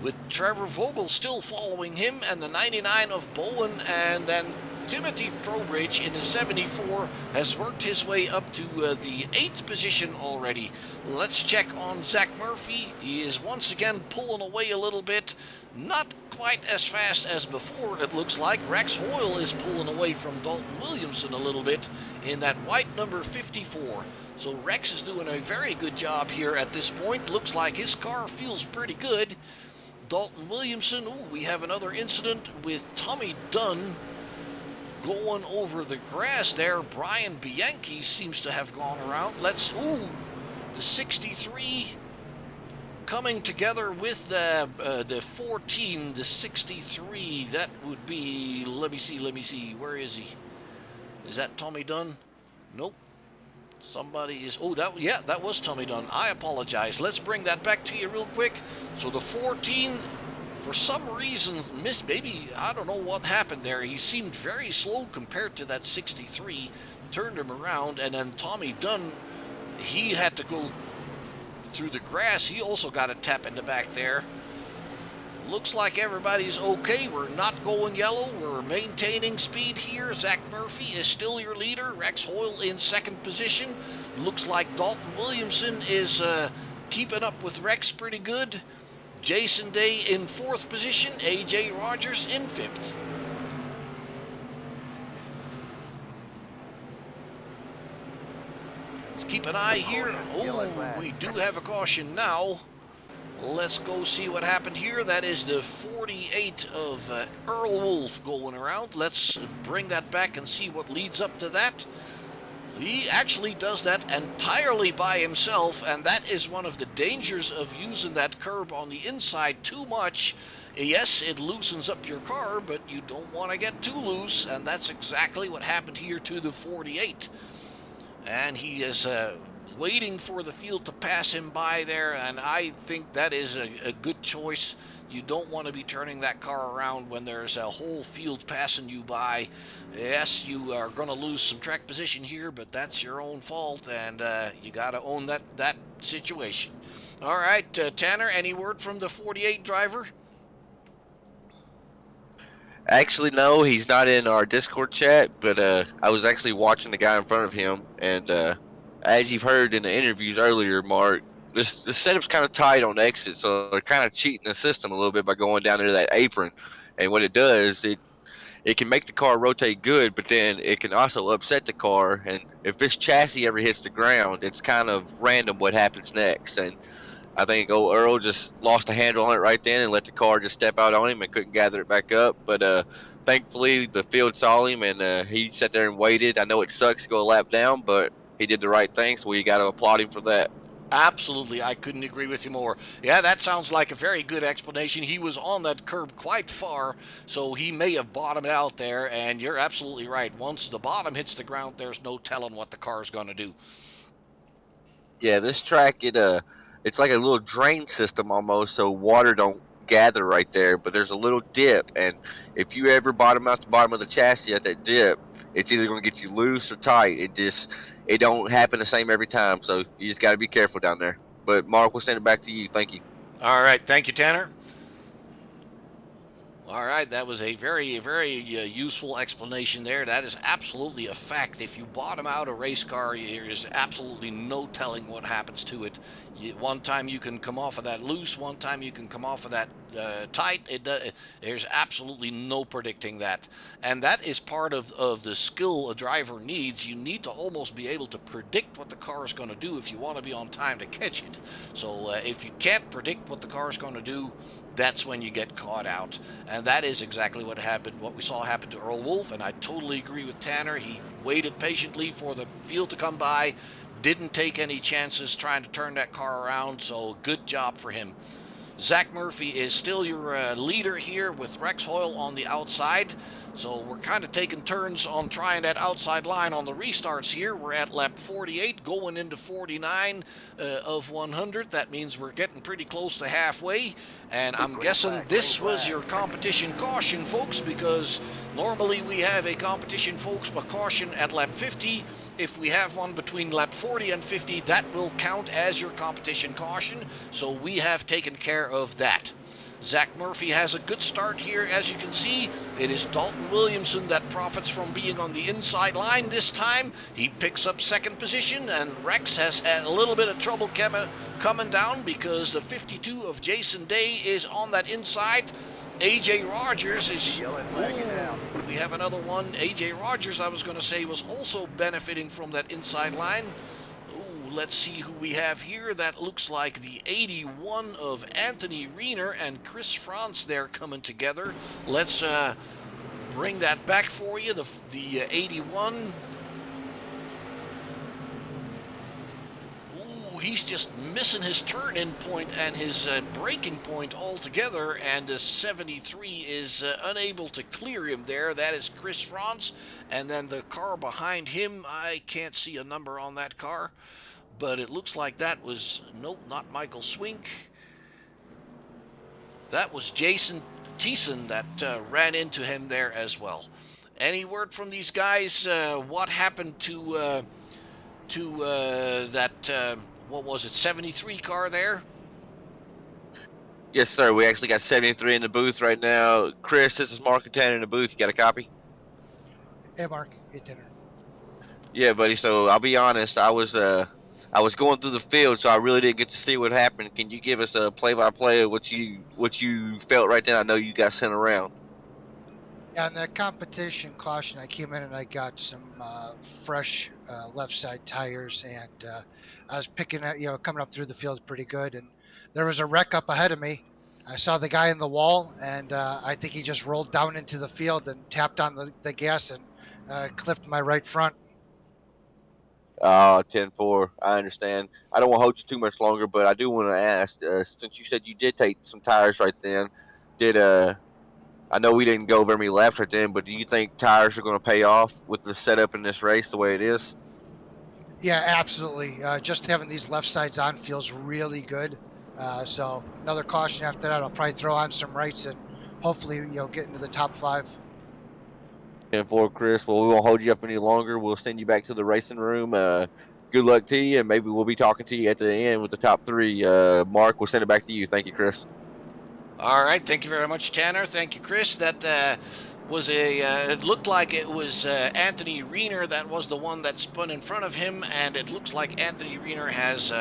A: with Trevor Vogel still following him, and the 99 of Bowen, and then Timothy Trowbridge in the 74 has worked his way up to the 8th position already. Let's check on Zach Murphy. He is once again pulling away a little bit. Not quite as fast as before, it looks like. Rex Hoyle is pulling away from Dalton Williamson a little bit in that white number 54. So Rex is doing a very good job here at this point. Looks like his car feels pretty good. Dalton Williamson, we have another incident with Tommy Dunn going over the grass there. Brian Bianchi seems to have gone around. The 63 coming together with the 14, the 63. That would be, let me see, where is he? Is that Tommy Dunn? Nope. Somebody is, that was Tommy Dunn. I apologize. Let's bring that back to you real quick. So the 14, for some reason, maybe, I don't know what happened there. He seemed very slow compared to that 63, turned him around, and then Tommy Dunn, he had to go through the grass. He also got a tap in the back there. Looks like everybody's okay. We're not going yellow. We're maintaining speed here. Zach Murphy is still your leader. Rex Hoyle in second position. Looks like Dalton Williamson is keeping up with Rex pretty good. Jason Day in fourth position. AJ Rogers in fifth. Let's keep an eye here. We do have a caution now. Let's go see what happened here. That is the 48 of Earl Wolf going around. Let's bring that back and see what leads up to that. He actually does that entirely by himself, and that is one of the dangers of using that curb on the inside too much. Yes, it loosens up your car, but you don't want to get too loose, and that's exactly what happened here to the 48. And he is waiting for the field to pass him by there, and I think that is a good choice. You don't want to be turning that car around when there's a whole field passing you by. Yes, you are going to lose some track position here, but that's your own fault, and you got to own that situation. All right, Tanner, any word from the 48 driver?
B: Actually, no, he's not in our Discord chat, but I was actually watching the guy in front of him, and as you've heard in the interviews earlier, Mark, the setup's kind of tight on exit, so they're kind of cheating the system a little bit by going down into that apron. And what it does, it can make the car rotate good, but then it can also upset the car. And if this chassis ever hits the ground, it's kind of random what happens next. And I think Earl just lost a handle on it right then and let the car just step out on him and couldn't gather it back up. But thankfully, the field saw him, and he sat there and waited. I know it sucks to go a lap down, but he did the right thing, so we got to applaud him for that.
A: Absolutely, I couldn't agree with you more. Yeah, that sounds like a very good explanation. He was on that curb quite far, so he may have bottomed out there, and you're absolutely right. Once the bottom hits the ground, there's no telling what the car's going to do.
B: Yeah, this track, it's like a little drain system almost, so water don't gather right there, but there's a little dip, and if you ever bottom out the bottom of the chassis at that dip, it's either going to get you loose or tight. It don't happen the same every time, so you just got to be careful down there. But Mark, we'll send it back to you. Thank you.
A: All right, thank you, Tanner. All right, that was a very, very useful explanation there. That is absolutely a fact. If you bottom out a race car, there's absolutely no telling what happens to it. One time you can come off of that loose, one time you can come off of that tight. There's absolutely no predicting that. And that is part of the skill a driver needs. You need to almost be able to predict what the car is going to do if you want to be on time to catch it. So if you can't predict what the car is going to do, that's when you get caught out. And that is exactly what happened, what we saw happen to Earl Wolf, and I totally agree with Tanner. He waited patiently for the field to come by, didn't take any chances trying to turn that car around, so good job for him. Zach Murphy is still your leader here with Rex Hoyle on the outside. So we're kind of taking turns on trying that outside line on the restarts here. We're at lap 48, going into 49 of 100. That means we're getting pretty close to halfway. And I'm guessing this was your competition caution, folks, because normally we have a competition folks caution at lap 50. If we have one between lap 40 and 50, that will count as your competition caution. So we have taken care of that. Zach Murphy has a good start here. As you can see, it is Dalton Williamson that profits from being on the inside line this time. He picks up second position, and Rex has had a little bit of trouble coming down because the 52 of Jason Day is on that inside. AJ Rogers is... we have another one. AJ Rogers, I was going to say, was also benefiting from that inside line. Let's see who we have here. That looks like the 81 of Anthony Reiner and Chris Franz there coming together. Let's bring that back for you. The 81. Ooh, he's just missing his turn-in point and his braking point altogether, and the 73 is unable to clear him there. That is Chris Franz, and then the car behind him, I can't see a number on that car. But it looks like that was, nope, not Michael Swink. That was Jason Thiessen that ran into him there as well. Any word from these guys? What happened to that, what was it, 73 car there?
B: Yes, sir. We actually got 73 in the booth right now. Chris, this is Mark and Tanner in the booth. You got a copy?
I: Hey, Mark. Hey, Tanner.
B: Yeah, buddy. So I'll be honest. I was going through the field, so I really didn't get to see what happened. Can you give us a play-by-play of what you felt right then? I know you got sent around.
I: Yeah, on the competition caution, I came in and I got some fresh left side tires, and I was picking up, coming up through the field pretty good, and there was a wreck up ahead of me. I saw the guy in the wall, and I think he just rolled down into the field and tapped on the gas and clipped my right front.
B: 10-4. I understand. I don't want to hold you too much longer, but I do want to ask, since you said you did take some tires right then, I know we didn't go very many laps right then, but do you think tires are going to pay off with the setup in this race the way it is?
I: Yeah, absolutely. Just having these left sides on feels really good. So another caution after that. I'll probably throw on some rights and hopefully, get into the top 5.
B: 10-4, Chris. Well, we won't hold you up any longer. We'll send you back to the racing room. Good luck to you, and maybe we'll be talking to you at the end with the top 3. Mark, we'll send it back to you. Thank you, Chris.
A: All right. Thank you very much, Tanner. Thank you, Chris. That was it looked like it was Anthony Reiner that was the one that spun in front of him, and it looks like Anthony Reiner has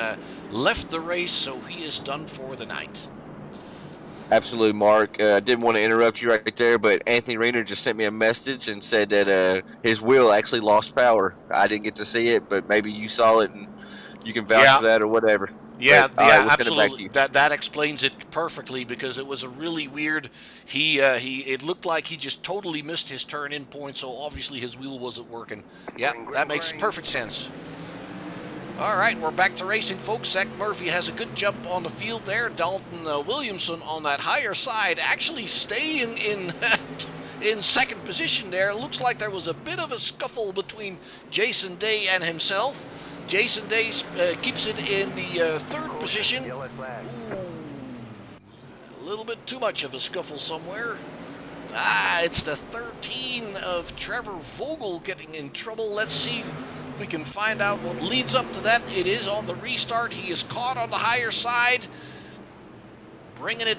A: left the race, so he is done for the night.
B: Absolutely, Mark. Didn't want to interrupt you right there, but Anthony Reiner just sent me a message and said that his wheel actually lost power. I didn't get to see it, but maybe you saw it and you can vouch for that or whatever.
A: Yeah,
B: but, right, we'll
A: absolutely. That explains it perfectly, because it was a really weird. It looked like he just totally missed his turn-in point, so obviously his wheel wasn't working. Yeah, that makes perfect sense. All right, we're back to racing, folks. Zach Murphy has a good jump on the field there. Dalton Williamson on that higher side, actually staying in second position there. Looks like there was a bit of a scuffle between Jason Day and himself. Jason Day keeps it in the third position. Ooh, a little bit too much of a scuffle somewhere. It's the 13 of Trevor Vogel getting in trouble. Let's see if we can find out what leads up to that. It is on the restart. He is caught on the higher side, bringing it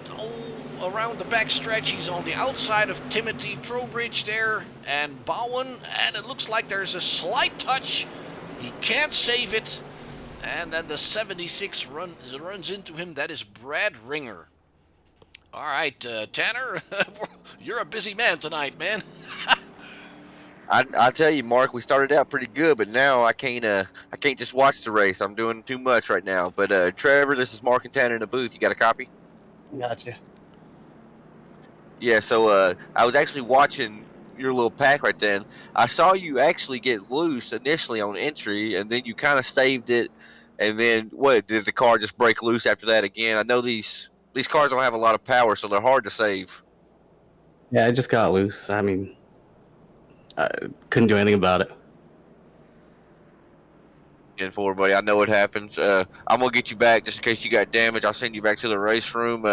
A: around the backstretch. He's on the outside of Timothy Trowbridge there and Bowen, and it looks like there's a slight touch. He can't save it, and then the 76 runs into him. That is Brad Ringer. All right, Tanner, you're a busy man tonight, man.
B: I tell you, Mark, we started out pretty good, but now I can't just watch the race. I'm doing too much right now. But Trevor, this is Mark and Tanner in the booth. You got a copy?
J: Gotcha.
B: Yeah. So I was actually watching your little pack right then. I saw you actually get loose initially on entry, and then you kind of saved it. And then what? Did the car just break loose after that again? I know these cars don't have a lot of power, so they're hard to save.
J: Yeah, it just got loose. I mean, I couldn't do anything about it.
B: Getting forward, buddy. I know it happens. I'm gonna get you back just in case you got damage. I'll send you back to the race room.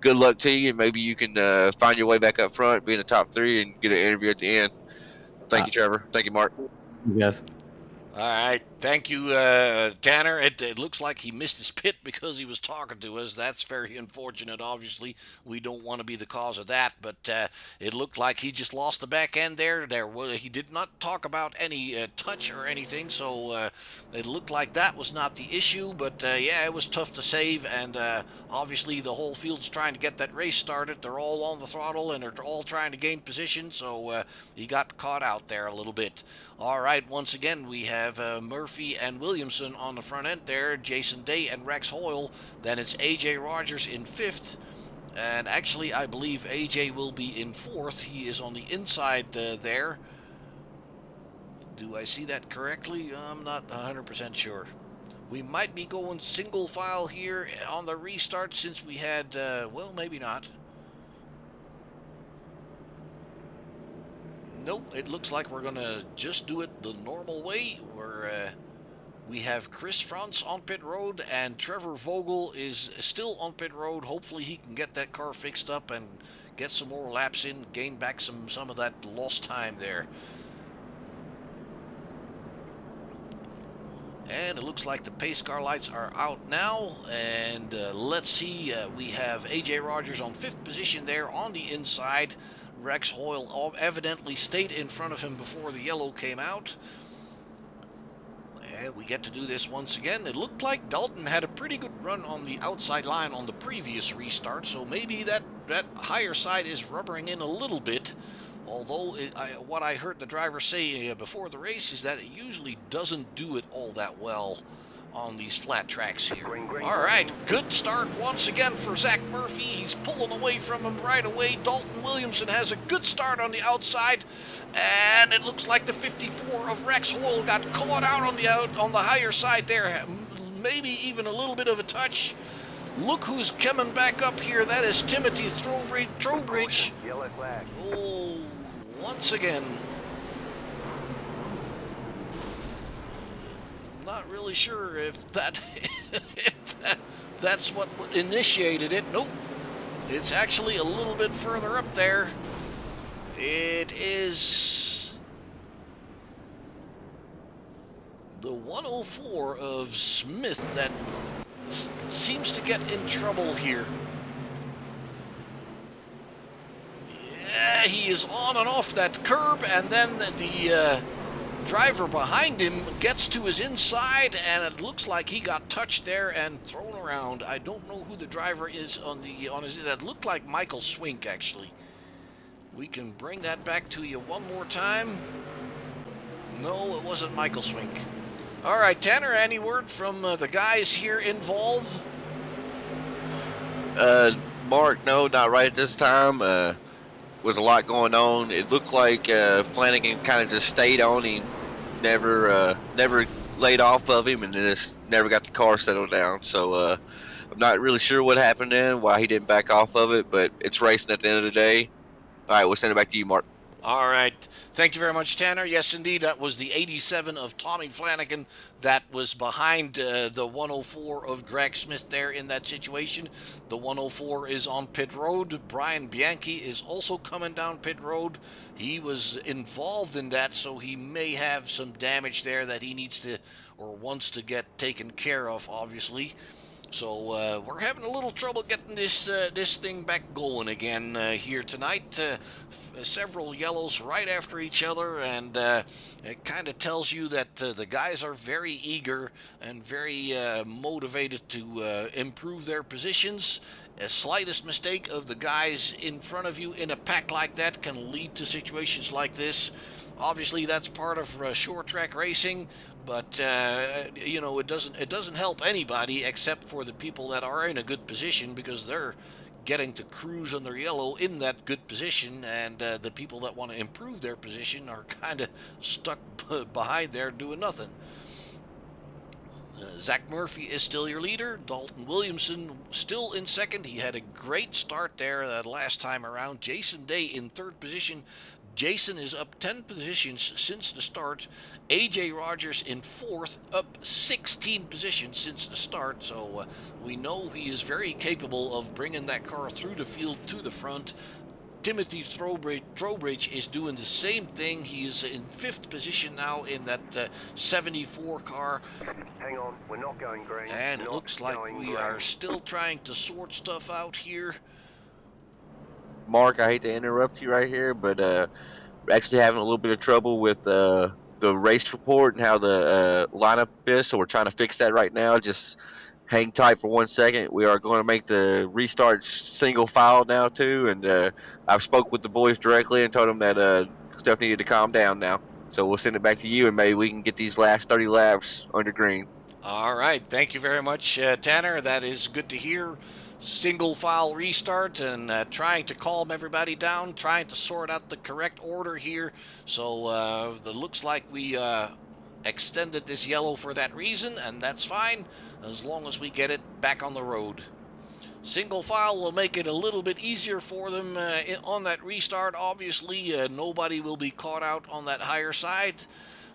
B: Good luck to you, and maybe you can find your way back up front, be in the top 3, and get an interview at the end. Thank you, Trevor. Thank you, Mark.
J: Yes.
A: All right. Thank you, Tanner. It looks like he missed his pit because he was talking to us. That's very unfortunate. Obviously, we don't want to be the cause of that, but it looked like he just lost the back end there. He did not talk about any touch or anything, so it looked like that was not the issue. But yeah, it was tough to save, and obviously the whole field's trying to get that race started. They're all on the throttle, and they're all trying to gain position, so he got caught out there a little bit. All right, once again, we have Murphy and Williamson on the front end there, Jason Day and Rex Hoyle. Then it's AJ Rogers in 5th. And actually, I believe AJ will be in 4th. He is on the inside there. Do I see that correctly? I'm not 100% sure. We might be going single file here on the restart since we had, well, maybe not. Nope, it looks like we're gonna just do it the normal way. We have Chris Frantz on pit road, and Trevor Vogel is still on pit road. Hopefully he can get that car fixed up and get some more laps in, gain back some of that lost time there. And it looks like the pace car lights are out now. And let's see, we have AJ Rogers on 5th position there on the inside. Rex Hoyle evidently stayed in front of him before the yellow came out. And we get to do this once again. It looked like Dalton had a pretty good run on the outside line on the previous restart, so maybe that higher side is rubbering in a little bit. Although what I heard the driver say before the race is that it usually doesn't do it all that well on these flat tracks here. All right, good start once again for Zach Murphy. He's pulling away from him right away. Dalton Williamson has a good start on the outside, and it looks like the 54 of Rex Hoyle got caught out on the higher side there. Maybe even a little bit of a touch. Look who's coming back up here. That is Timothy Trowbridge.
H: Yellow flag.
A: Oh, once again. Not really sure if that's what initiated it. Nope. It's actually a little bit further up there. It is the 104 of Smith that seems to get in trouble here. Yeah, he is on and off that curb, and then the driver behind him gets to his inside, and it looks like he got touched there and thrown around. I don't know who the driver is on his. That looked like Michael Swink, actually. We can bring that back to you one more time. No, it wasn't Michael Swink. All right, Tanner, any word from the guys here involved?
B: Mark, no, not right at this time. Was a lot going on. It looked like Flanagan kind of just stayed on him, never laid off of him, and just never got the car settled down. So I'm not really sure what happened then, why he didn't back off of it, but it's racing at the end of the day. All right, we'll send it back to you, Mark.
A: All right. Thank you very much, Tanner. Yes, indeed, that was the 87 of Tommy Flanagan that was behind the 104 of Greg Smith there in that situation. The 104 is on pit road. Brian Bianchi is also coming down pit road. He was involved in that, so he may have some damage there that he needs to or wants to get taken care of, obviously. So we're having a little trouble getting this thing back going again here tonight. Several yellows right after each other, and it kind of tells you that the guys are very eager and very motivated to improve their positions. A slightest mistake of the guys in front of you in a pack like that can lead to situations like this. Obviously, that's part of short track racing, but you know, it doesn't help anybody except for the people that are in a good position, because they're getting to cruise on their yellow in that good position, and the people that want to improve their position are kind of stuck behind there doing nothing. Zach Murphy is still your leader. Dalton Williamson still in second. He had a great start there last time around. Jason Day in third position. Jason is up 10 positions since the start. AJ Rogers in fourth, up 16 positions since the start. So we know he is very capable of bringing that car through the field to the front. Timothy Trowbridge is doing the same thing. He is in fifth position now in that 74 car.
H: Hang on, we're not going green.
A: And it
H: Not
A: looks like
H: going
A: we
H: green.
A: are still trying to sort stuff out here.
B: Mark, I hate to interrupt you right here, but we're actually having a little bit of trouble with the race report and how the lineup is, so we're trying to fix that right now. Just hang tight for 1 second. We are going to make the restart single file now too, and I've spoke with the boys directly and told them that stuff needed to calm down now. So we'll send it back to you, and maybe we can get these last 30 laps under green.
A: All right, thank you very much, Tanner. That is good to hear. Single file restart, and trying to calm everybody down, trying to sort out the correct order here. So it looks like we extended this yellow for that reason, and that's fine as long as we get it back on the road. Single file will make it a little bit easier for them on that restart. Obviously, nobody will be caught out on that higher side.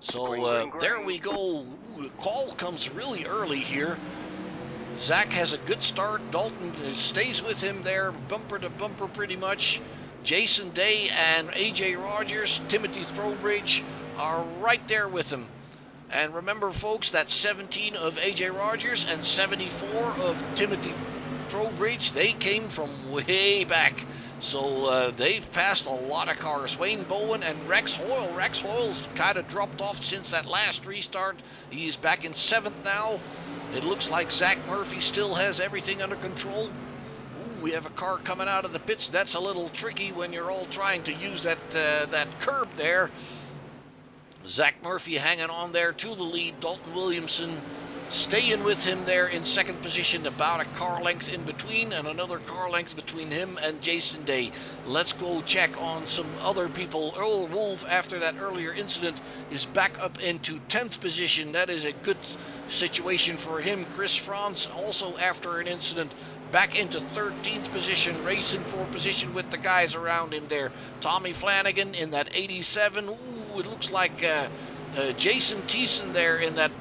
A: So there we go. Ooh, the call comes really early here. Zach has a good start. Dalton stays with him there, bumper to bumper pretty much. Jason Day and AJ Rogers, Timothy Trowbridge are right there with him. And remember, folks, that's 17 of AJ Rogers and 74 of Timothy Trowbridge. They came from way back. So they've passed a lot of cars. Wayne Bowen and Rex Hoyle. Rex Hoyle's kind of dropped off since that last restart. He's back in seventh now. It looks like Zach Murphy still has everything under control. Ooh, we have a car coming out of the pits. That's a little tricky when you're all trying to use that curb there. Zach Murphy hanging on there to the lead. Dalton Williamson staying with him there in second position, about a car length in between, and another car length between him and Jason Day. Let's go check on some other people. Earl Wolf, after that earlier incident, is back up into 10th position. That is a good situation for him. Chris Franz, also after an incident, back into 13th position, racing for position with the guys around him there. Tommy Flanagan in that 87. Ooh, it looks like Jason Thiessen there in that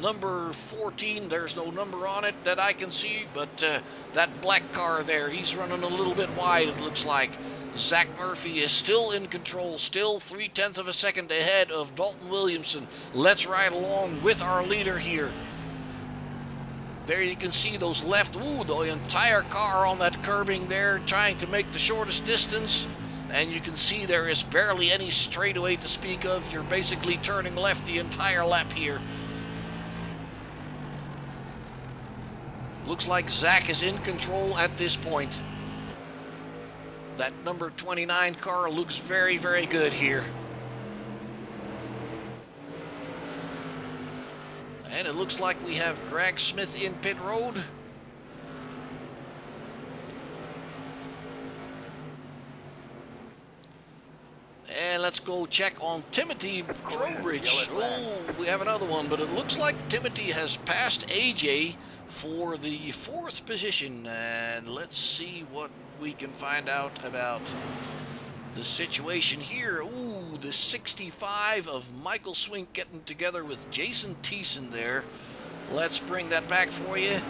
A: number 14. There's no number on it that I can see, but that black car there, he's running a little bit wide, it looks like. Zach Murphy is still in control, still 0.3 of a second ahead of Dalton Williamson. Let's ride along with our leader here. There you can see those left, the entire car on that curbing there, trying to make the shortest distance. And you can see there is barely any straightaway to speak of. You're basically turning left the entire lap here. Looks like Zach is in control at this point. That number 29 car looks very, very good here. And it looks like we have Greg Smith in pit road. And let's go check on Timothy Trowbridge. Oh, we have another one, but it looks like Timothy has passed AJ for the 4th position. And let's see what we can find out about the situation here. Ooh, the 65 of Michael Swink getting together with Jason Thiessen there. Let's bring that back for you.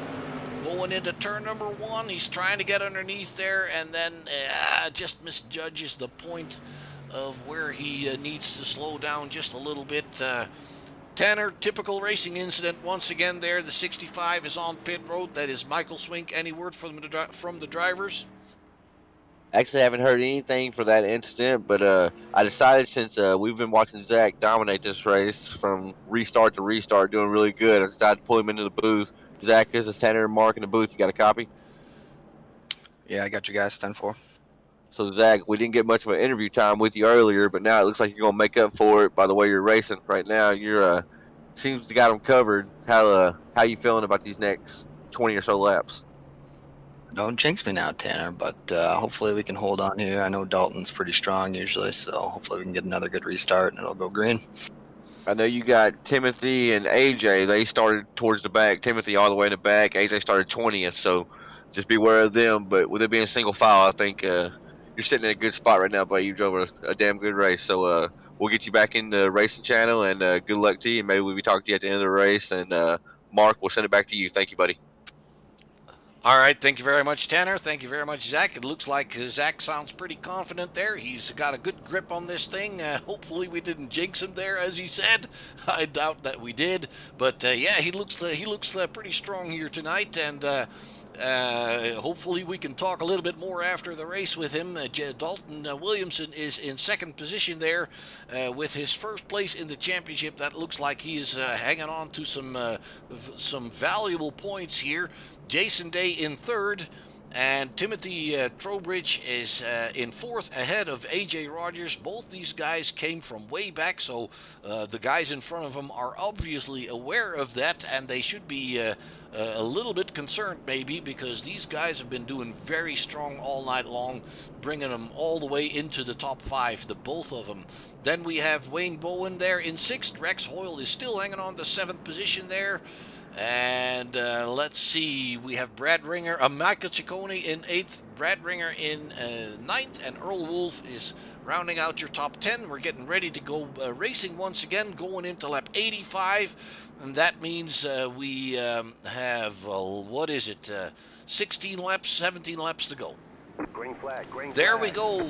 A: Going into turn number 1, he's trying to get underneath there, and then just misjudges the point of where he needs to slow down just a little bit. Tanner, typical racing incident once again there. The 65 is on pit road. That is Michael Swink. Any word from the drivers?
B: Actually, I haven't heard anything for that incident, but I decided, since we've been watching Zach dominate this race from restart to restart, doing really good, I decided to pull him into the booth. Zach, this is Tanner and Mark in the booth. You got a copy?
G: Yeah, I got you guys 10-4.
B: So, Zach, we didn't get much of an interview time with you earlier, but now it looks like you're going to make up for it by the way you're racing right now. You're seems to got them covered. How you feeling about these next 20 or so laps?
G: Don't jinx me now, Tanner, but hopefully we can hold on here. I know Dalton's pretty strong usually, so hopefully we can get another good restart and it'll go green.
B: I know you got Timothy and AJ. They started towards the back. Timothy all the way in the back. AJ started 20th, so just beware of them. But with it being single file, I think you're sitting in a good spot right now, but you drove a damn good race. So we'll get you back in the racing channel, and good luck to you. Maybe we'll be talking to you at the end of the race. And Mark, we'll send it back to you. Thank you, buddy.
A: All right, thank you very much, Tanner. Thank you very much, Zach. It looks like Zach sounds pretty confident there. He's got a good grip on this thing. Hopefully, we didn't jinx him there, as he said. I doubt that we did, but yeah, he looks pretty strong here tonight, and hopefully we can talk a little bit more after the race with him. Dalton Williamson is in second position there with his first place in the championship. That looks like he is hanging on to some valuable points here. Jason Day in third, and Timothy Trowbridge is in fourth, ahead of AJ Rogers. Both these guys came from way back, so the guys in front of them are obviously aware of that, and they should be a little bit concerned maybe, because these guys have been doing very strong all night long, bringing them all the way into the top 5, the both of them. Then we have Wayne Bowen there in sixth. Rex Hoyle is still hanging on to seventh position there. And let's see, we have Brad Ringer, Michael Ciccone in 8th, Brad Ringer in 9th, and Earl Wolf is rounding out your top 10. We're getting ready to go racing once again, going into lap 85, and that means we have, 16 laps, 17 laps to go.
H: Green flag, green flag.
A: There we go.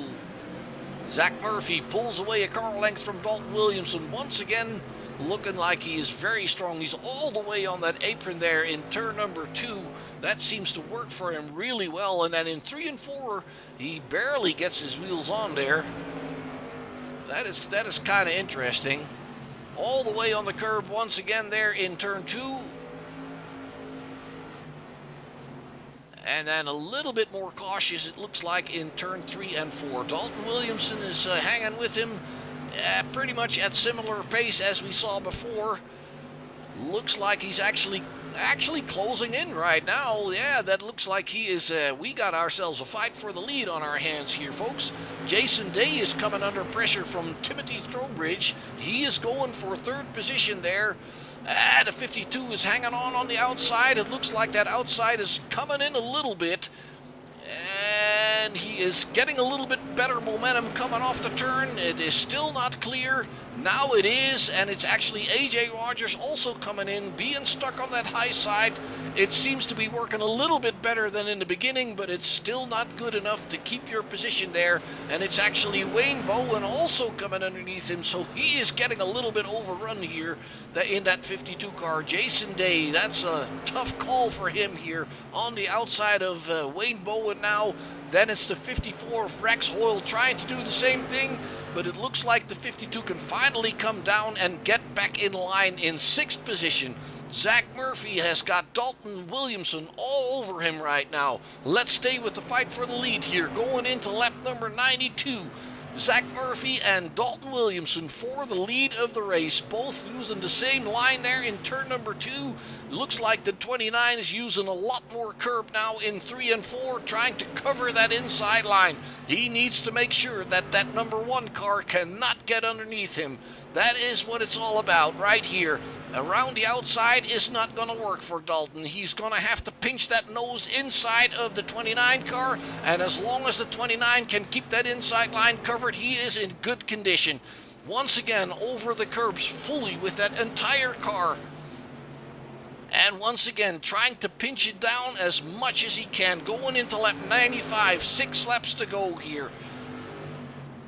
A: Zach Murphy pulls away a car length from Dalton Williamson once again, looking like he is very strong. He's all the way on that apron there in turn number 2. That seems to work for him really well. And then in 3 and 4, he barely gets his wheels on there. That is kind of interesting. All the way on the curb once again there in turn 2. And then a little bit more cautious, it looks like, in turn 3 and 4. Dalton Williamson is hanging with him pretty much at similar pace as we saw before. Looks like he's actually closing in right now. Yeah, that looks like he is. We got ourselves a fight for the lead on our hands here, folks. Jason Day is coming under pressure from Timothy Trowbridge. He is going for third position there. The 52 is hanging on the outside. It looks like that outside is coming in a little bit. And he is getting a little bit better momentum coming off the turn. It is still not clear. Now it is, and it's actually AJ Rogers also coming in, being stuck on that high side. It seems to be working a little bit better than in the beginning, but it's still not good enough to keep your position there. And it's actually Wayne Bowen also coming underneath him, so he is getting a little bit overrun here in that 52 car. Jason Day, that's a tough call for him here on the outside of Wayne Bowen now. Then it's the 54 of Rex Hoyle trying to do the same thing, but it looks like the 52 can finally come down and get back in line in 6th position. Zach Murphy has got Dalton Williamson all over him right now. Let's stay with the fight for the lead here, going into lap number 92. Zach Murphy and Dalton Williamson for the lead of the race, both using the same line there in turn number 2. Looks like the 29 is using a lot more curb now in 3 and 4, trying to cover that inside line. He needs to make sure that that number 1 car cannot get underneath him. That is what it's all about right here. Around the outside is not going to work for Dalton. He's going to have to pinch that nose inside of the 29 car, and as long as the 29 can keep that inside line covered, he is in good condition. Once again, over the curbs fully with that entire car. And once again, trying to pinch it down as much as he can, going into lap 95, 6 laps to go here.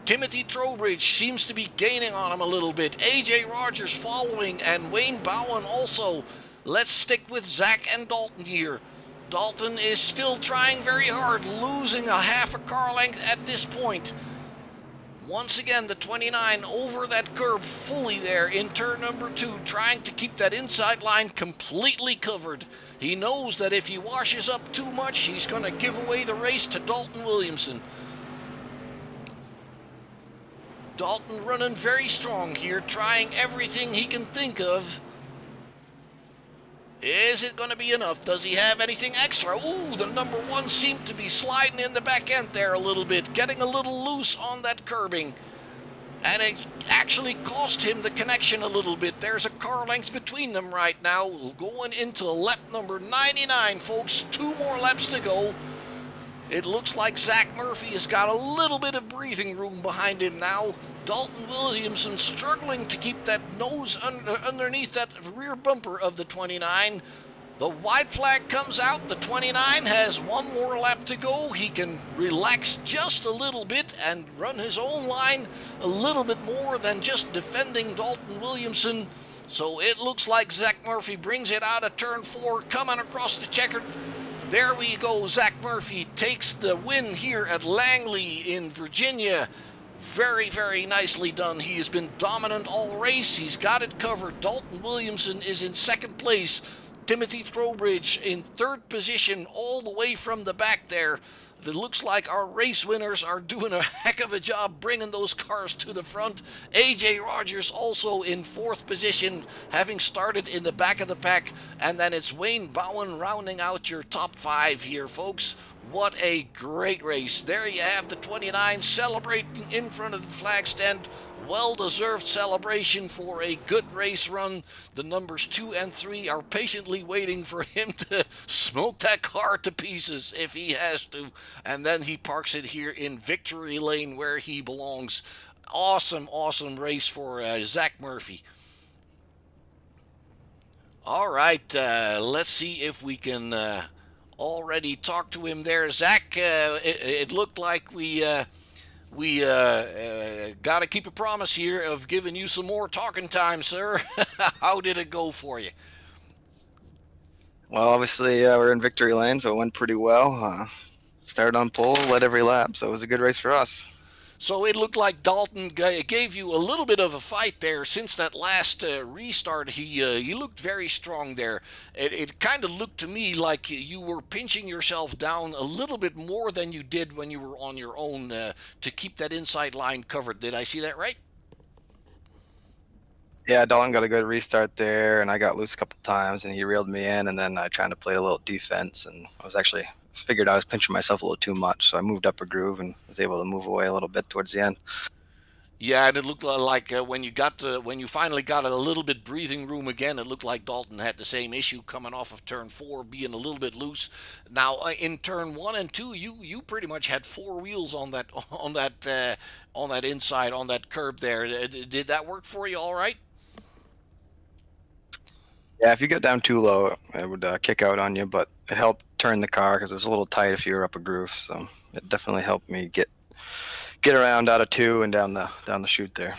A: Timothy Trowbridge seems to be gaining on him a little bit. AJ Rogers following, and Wayne Bowen also. Let's stick with Zach and Dalton here. Dalton is still trying very hard, losing a half a car length at this point. Once again, the 29 over that curb fully there in turn number 2, trying to keep that inside line completely covered. He knows that if he washes up too much, he's going to give away the race to Dalton Williamson. Dalton running very strong here, trying everything he can think of. Is it going to be enough? Does he have anything extra? Ooh, the number one seemed to be sliding in the back end there a little bit, getting a little loose on that curbing. And it actually cost him the connection a little bit. There's a car length between them right now, going into lap number 99, folks. 2 more laps to go. It looks like Zach Murphy has got a little bit of breathing room behind him now. Dalton Williamson struggling to keep that nose underneath that rear bumper of the 29. The white flag comes out. The 29 has 1 more lap to go. He can relax just a little bit and run his own line a little bit more than just defending Dalton Williamson. So it looks like Zach Murphy brings it out of turn 4, coming across the checkered. There we go. Zach Murphy takes the win here at Langley in Virginia. Very, very nicely done. He has been dominant all race. He's got it covered. Dalton Williamson is in second place. Timothy Throwbridge in third position all the way from the back there. It looks like our race winners are doing a heck of a job bringing those cars to the front. AJ Rogers also in fourth position, having started in the back of the pack. And then it's Wayne Bowen rounding out your top 5 here, folks. What a great race. There you have the 29 celebrating in front of the flag stand. Well-deserved celebration for a good race run. The numbers 2 and 3 are patiently waiting for him to smoke that car to pieces if he has to. And then he parks it here in victory lane where he belongs. Awesome, awesome race for Zach Murphy. All right, let's see if we can already talk to him there. Zach, it looked like we got to keep a promise here of giving you some more talking time, sir. How did it go for you?
G: Well, obviously, we're in victory lane, so it went pretty well. Started on pole, led every lap, so it was a good race for us.
A: So it looked like Dalton gave you a little bit of a fight there since that last restart. He looked very strong there. It kind of looked to me like you were pinching yourself down a little bit more than you did when you were on your own to keep that inside line covered. Did I see that right?
G: Yeah, Dalton got a good restart there, and I got loose a couple times, and he reeled me in, and then I tried to play a little defense, and figured I was pinching myself a little too much, so I moved up a groove and was able to move away a little bit towards the end.
A: Yeah, and it looked like when you finally got a little bit breathing room again, it looked like Dalton had the same issue coming off of turn 4, being a little bit loose. Now in turn 1 and 2, you pretty much had 4 wheels on that inside on that curb there. Did that work for you all right?
G: Yeah, if you get down too low, it would kick out on you, but it helped turn the car because it was a little tight if you were up a groove. So it definitely helped me get around out of 2 and down the chute there.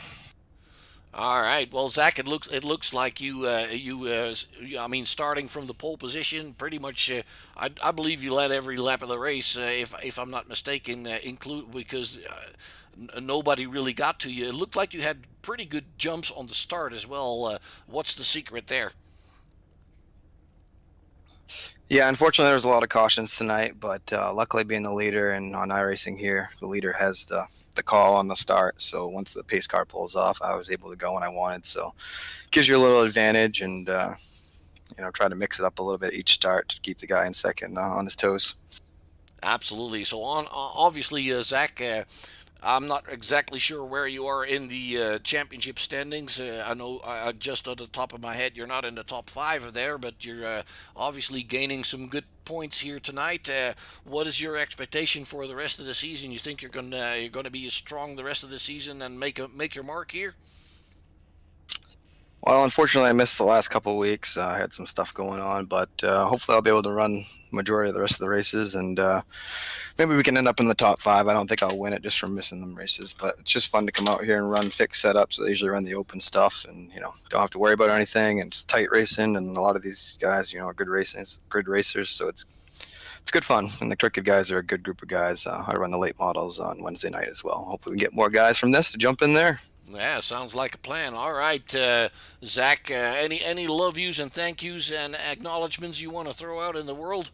A: All right. Well, Zach, it looks like you starting from the pole position, pretty much. I believe you led every lap of the race, if I'm not mistaken, because nobody really got to you. It looked like you had pretty good jumps on the start as well. What's the secret there?
G: Yeah, unfortunately, there was a lot of cautions tonight, but luckily being the leader and on iRacing here, the leader has the call on the start. So once the pace car pulls off, I was able to go when I wanted. So it gives you a little advantage, and try to mix it up a little bit each start to keep the guy in second on his toes.
A: Absolutely. So obviously, Zach, I'm not exactly sure where you are in the championship standings. I know just at the top of my head, you're not in the top 5 there, but you're obviously gaining some good points here tonight. What is your expectation for the rest of the season? You think you're going to be as strong the rest of the season and make your mark here?
G: Well, unfortunately, I missed the last couple of weeks. I had some stuff going on, but hopefully I'll be able to run majority of the rest of the races, and maybe we can end up in the top 5. I don't think I'll win it just from missing them races, but it's just fun to come out here and run fixed setups. So they usually run the open stuff, and don't have to worry about anything. And it's tight racing, and a lot of these guys, are good racers. So it's good fun, and the Crooked guys are a good group of guys. I run the late models on Wednesday night as well. Hopefully we can get more guys from this to jump in there.
A: Yeah, sounds like a plan. All right, Zach, any love yous and thank yous and acknowledgments you want to throw out in the world?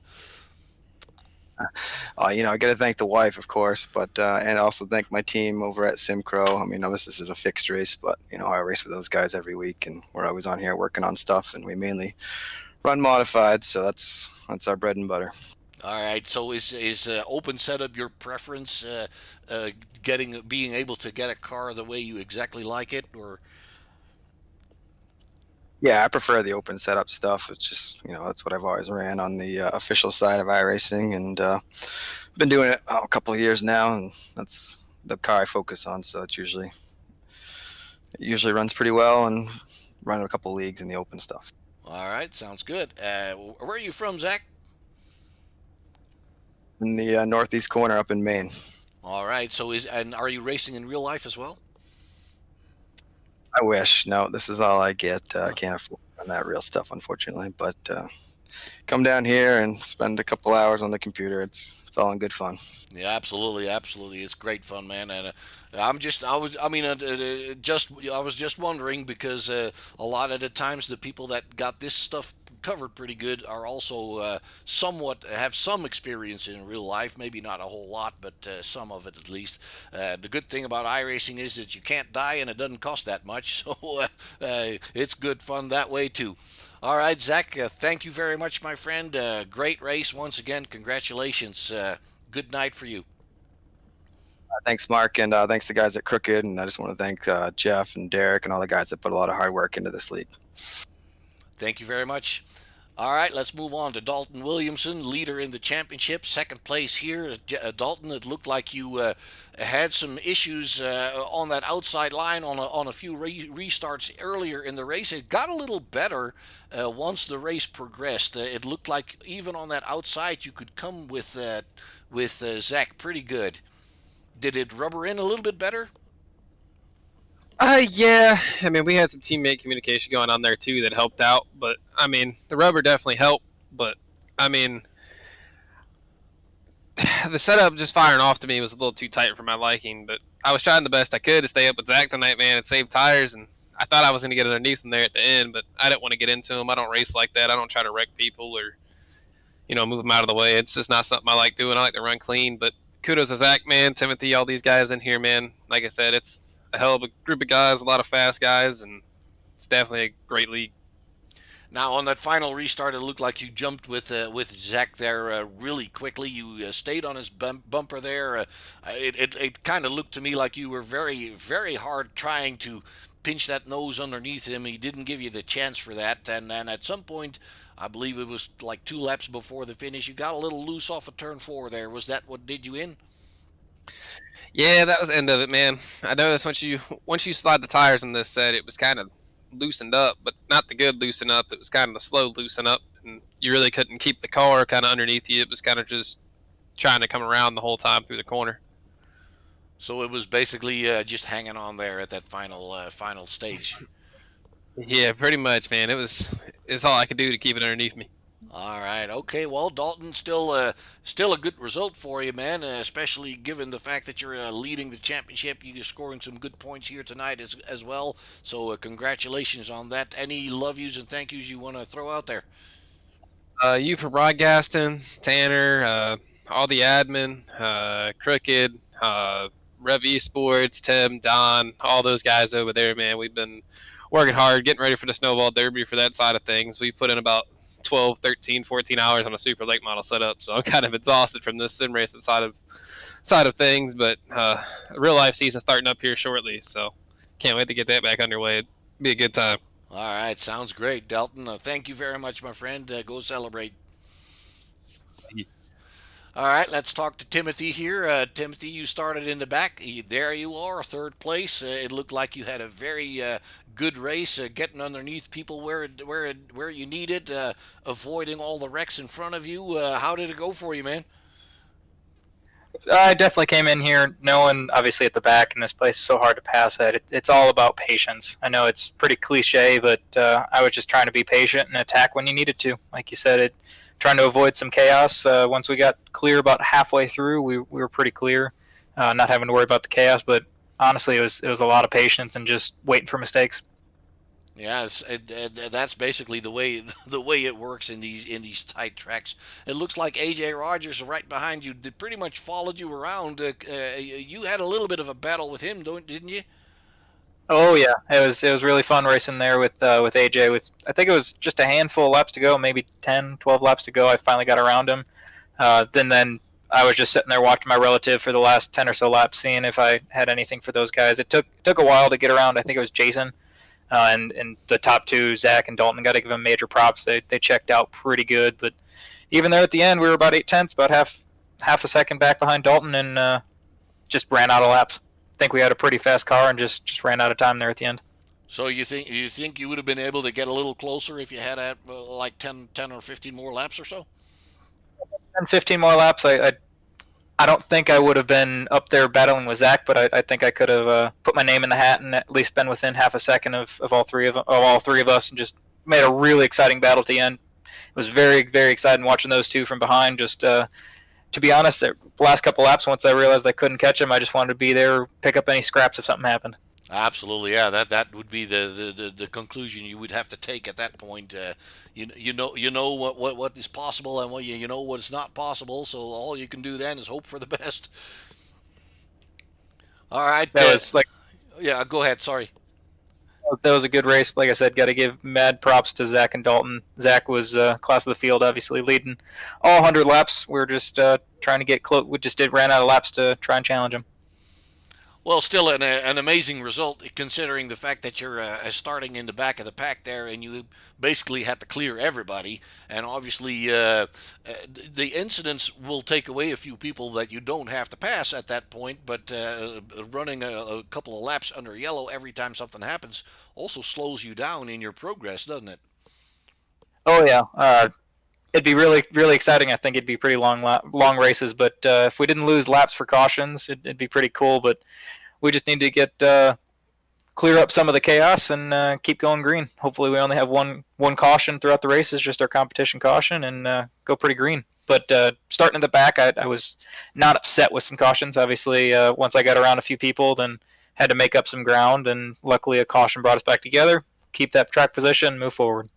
G: I got to thank the wife, of course, but and also thank my team over at Simcro. I mean, this is a fixed race, but I race with those guys every week, and we're always on here working on stuff, and we mainly run modified, so that's our bread and butter.
A: All right. So is open setup your preference? Being able to get a car the way you exactly like it, or
G: Yeah, I prefer the open setup stuff. It's just, that's what I've always ran on the official side of iRacing, and been doing it a couple of years now, and that's the car I focus on. So it usually runs pretty well, and running a couple of leagues in the open stuff.
A: all right, sounds good. Where are you from, Zach?
G: In the northeast corner up in Maine.
A: All right. So are you racing in real life as well?
G: I wish. No, this is all I get. I can't afford that real stuff, unfortunately. But come down here and spend a couple hours on the computer. It's all in good fun.
A: Yeah, absolutely, absolutely. It's great fun, man. And I was just wondering because a lot of the times the people that got this stuff covered pretty good are also somewhat have some experience in real life. Maybe not a whole lot, but some of it at least. The good thing about iRacing is that you can't die and it doesn't cost that much, so it's good fun that way too. All right, Zach, thank you very much, my friend. Great race once again. Congratulations. Good night for you.
G: Thanks, Mark, and thanks to the guys at Crooked. And I just want to thank Jeff and Derek and all the guys that put a lot of hard work into this league.
A: Thank you very much. All right, let's move on to Dalton Williamson, leader in the championship, second place here. Dalton, it looked like you had some issues on that outside line on a few restarts earlier in the race. It got a little better once the race progressed. It looked like even on that outside you could come with Zach pretty good. Did it rubber in a little bit better?
F: Yeah. I mean, we had some teammate communication going on there too that helped out. But I mean, the rubber definitely helped. But I mean, the setup just firing off to me was a little too tight for my liking. But I was trying the best I could to stay up with Zach tonight, man, and save tires. And I thought I was going to get underneath him there at the end, but I didn't want to get into him. I don't race like that. I don't try to wreck people or, move them out of the way. It's just not something I like doing. I like to run clean. But kudos to Zach, man, Timothy, all these guys in here, man. Like I said, it's a hell of a group of guys, a lot of fast guys, and it's definitely a great league.
A: Now, on that final restart, it looked like you jumped with Zach there really quickly. You stayed on his bumper there. It kind of looked to me like you were very, very hard trying to pinch that nose underneath him. He didn't give you the chance for that. And then at some point, I believe it was like 2 laps before the finish, you got a little loose off of turn 4 there. Was that what did you in?
F: Yeah, that was the end of it, man. I noticed once you slide the tires in this set, it was kind of loosened up, but not the good loosen up. It was kind of the slow loosen up, and you really couldn't keep the car kind of underneath you. It was kind of just trying to come around the whole time through the corner.
A: So it was basically just hanging on there at that final stage.
F: Yeah, pretty much, man. It's all I could do to keep it underneath me.
A: All right. Okay. Well, Dalton, still a good result for you, man. Especially given the fact that you're leading the championship, you're scoring some good points here tonight as well. So congratulations on that. Any love yous and thank yous you want to throw out there?
F: You for broadcasting, Tanner, all the admin, Crooked, Rev Esports, Tim, Don, all those guys over there, man. We've been working hard, getting ready for the Snowball Derby for that side of things. We put in about 12, 13, 14 hours on a super late model setup, so I'm kind of exhausted from this sim racing side of things, but real life season starting up here shortly, so can't wait to get that back underway. It'd be a good time.
A: All right, sounds great, Dalton. Thank you very much, my friend. Go celebrate. All right, let's talk to Timothy here. Timothy, you started in the back. There you are, third place. It looked like you had a very good race, getting underneath people where you needed, avoiding all the wrecks in front of you. How did it go for you, man?
C: I definitely came in here knowing, obviously, at the back, and this place is so hard to pass at. It's all about patience. I know it's pretty cliche, but I was just trying to be patient and attack when you needed to. Like you said, trying to avoid some chaos. Once we got clear about halfway through, we were pretty clear, not having to worry about the chaos. But honestly, it was a lot of patience and just waiting for mistakes.
A: Yeah, that's basically the way it works in these tight tracks. It looks like AJ Rogers right behind you. They pretty much followed you around. You had a little bit of a battle with him, didn't you?
C: Oh yeah, it was really fun racing there with AJ. With I think it was just a handful of laps to go, maybe 10, 12 laps to go. I finally got around him. Then I was just sitting there watching my relative for the last 10 or so laps, seeing if I had anything for those guys. It took a while to get around. I think it was Jason, and the top two, Zach and Dalton. Got to give them major props. They checked out pretty good, but even there at the end, we were about 8 tenths, about half a second back behind Dalton, and just ran out of laps. I think we had a pretty fast car and just ran out of time there at the end.
A: So you think you would have been able to get a little closer if you had like 10 or 15 more laps or so?
C: 10, 15 more laps. I don't think I would have been up there battling with Zach, but I think I could have put my name in the hat and at least been within half a second of all three of us, and just made a really exciting battle at the end. It was very, very exciting watching those two from behind. Just to be honest, the last couple laps, once I realized I couldn't catch them, I just wanted to be there, pick up any scraps if something happened.
A: Absolutely, yeah. That would be the conclusion you would have to take at that point. You know what is possible and what you know what is not possible. So all you can do then is hope for the best. All right.
C: That was like
A: Yeah. Go ahead. Sorry.
C: that was a good race. Like I said, got to give mad props to Zach and Dalton. Zach was class of the field, obviously leading all 100 laps. We were just trying to get close. We just ran out of laps to try and challenge him.
A: Well, still an amazing result considering the fact that you're starting in the back of the pack there, and you basically had to clear everybody. And obviously, the incidents will take away a few people that you don't have to pass at that point. But running a couple of laps under yellow every time something happens also slows you down in your progress, doesn't it?
C: Oh yeah, it'd be really really exciting. I think it'd be pretty long races, but if we didn't lose laps for cautions, it'd be pretty cool. But we just need to get clear up some of the chaos and keep going green. Hopefully, we only have one caution throughout the races, just our competition caution, and go pretty green. But starting in the back, I was not upset with some cautions. Obviously, once I got around a few people, then had to make up some ground, and luckily a caution brought us back together. Keep that track position, move forward.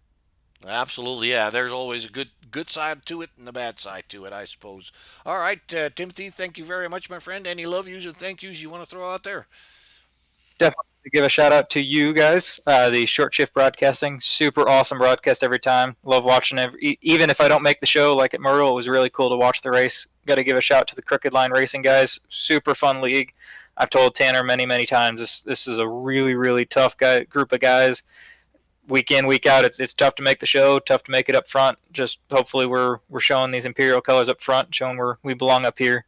A: Absolutely, yeah. There's always a good side to it and a bad side to it, I suppose. All right, Timothy, thank you very much, my friend. Any love yous and thank yous you want to throw out there?
C: Definitely give a shout out to you guys, the Short Shift Broadcasting. Super awesome broadcast every time. Love watching even if I don't make the show, like at Myrtle, it was really cool to watch the race. Got to give a shout out to the Crooked Line Racing guys. Super fun league. I've told Tanner many times this is a really really tough group of guys. Week in week out, it's tough to make the show, tough to make it up front. Just hopefully we're showing these Imperial colors up front, showing we belong up here.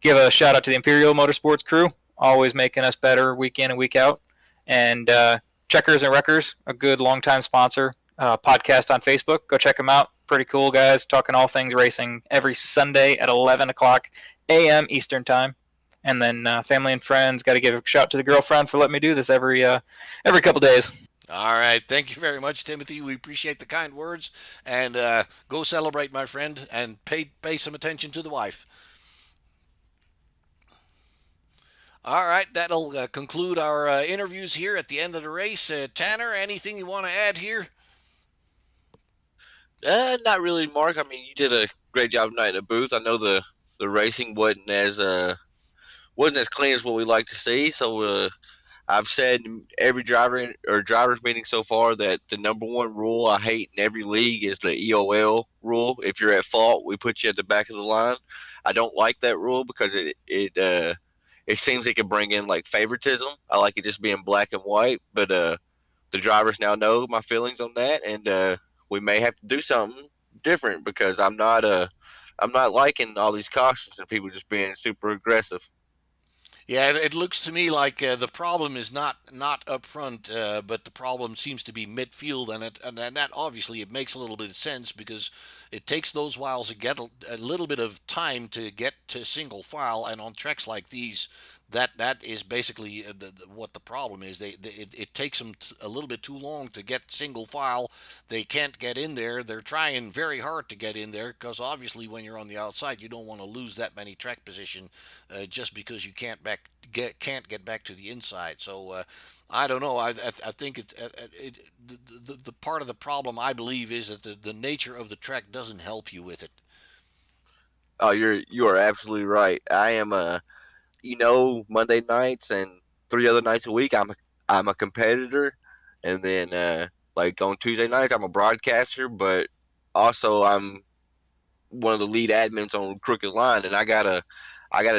C: Give a shout out to the Imperial Motorsports crew, always making us better week in and week out. And Checkers and Wreckers, a good longtime sponsor, podcast on Facebook. Go check them out. Pretty cool guys, talking all things racing every Sunday at 11 o'clock a.m. Eastern Time. And then family and friends, got to give a shout out to the girlfriend for letting me do this every couple days.
A: All right. Thank you very much, Timothy. We appreciate the kind words. And go celebrate, my friend, and pay some attention to the wife. All right. That'll conclude our interviews here at the end of the race. Tanner, anything you want to add here?
B: Not really, Mark. I mean, you did a great job tonight in the booth. I know the racing wasn't as clean as what we like to see. So I've said in every drivers meeting so far that the number one rule I hate in every league is the EOL rule. If you're at fault, we put you at the back of the line. I don't like that rule because it seems it could bring in like favoritism. I like it just being black and white, but the drivers now know my feelings on that, and we may have to do something different because I'm not liking all these cautions and people just being super aggressive.
A: Yeah, it looks to me like the problem is not up front, but the problem seems to be midfield, and that obviously it makes a little bit of sense because it takes those whiles to get a little bit of time to get to single file, and on tracks like these, that is basically what the problem is. It takes them a little bit too long to get single file. They can't get in there. They're trying very hard to get in there because obviously when you're on the outside, you don't want to lose that many track position just because you can't get back to the inside. So I don't know. I think the part of the problem I believe is that the nature of the track doesn't help you with it.
B: Oh, you are absolutely right. I am Monday nights and 3 other nights a week. I'm a competitor, and then like on Tuesday nights I'm a broadcaster, but also I'm one of the lead admins on Crooked Line, and I gotta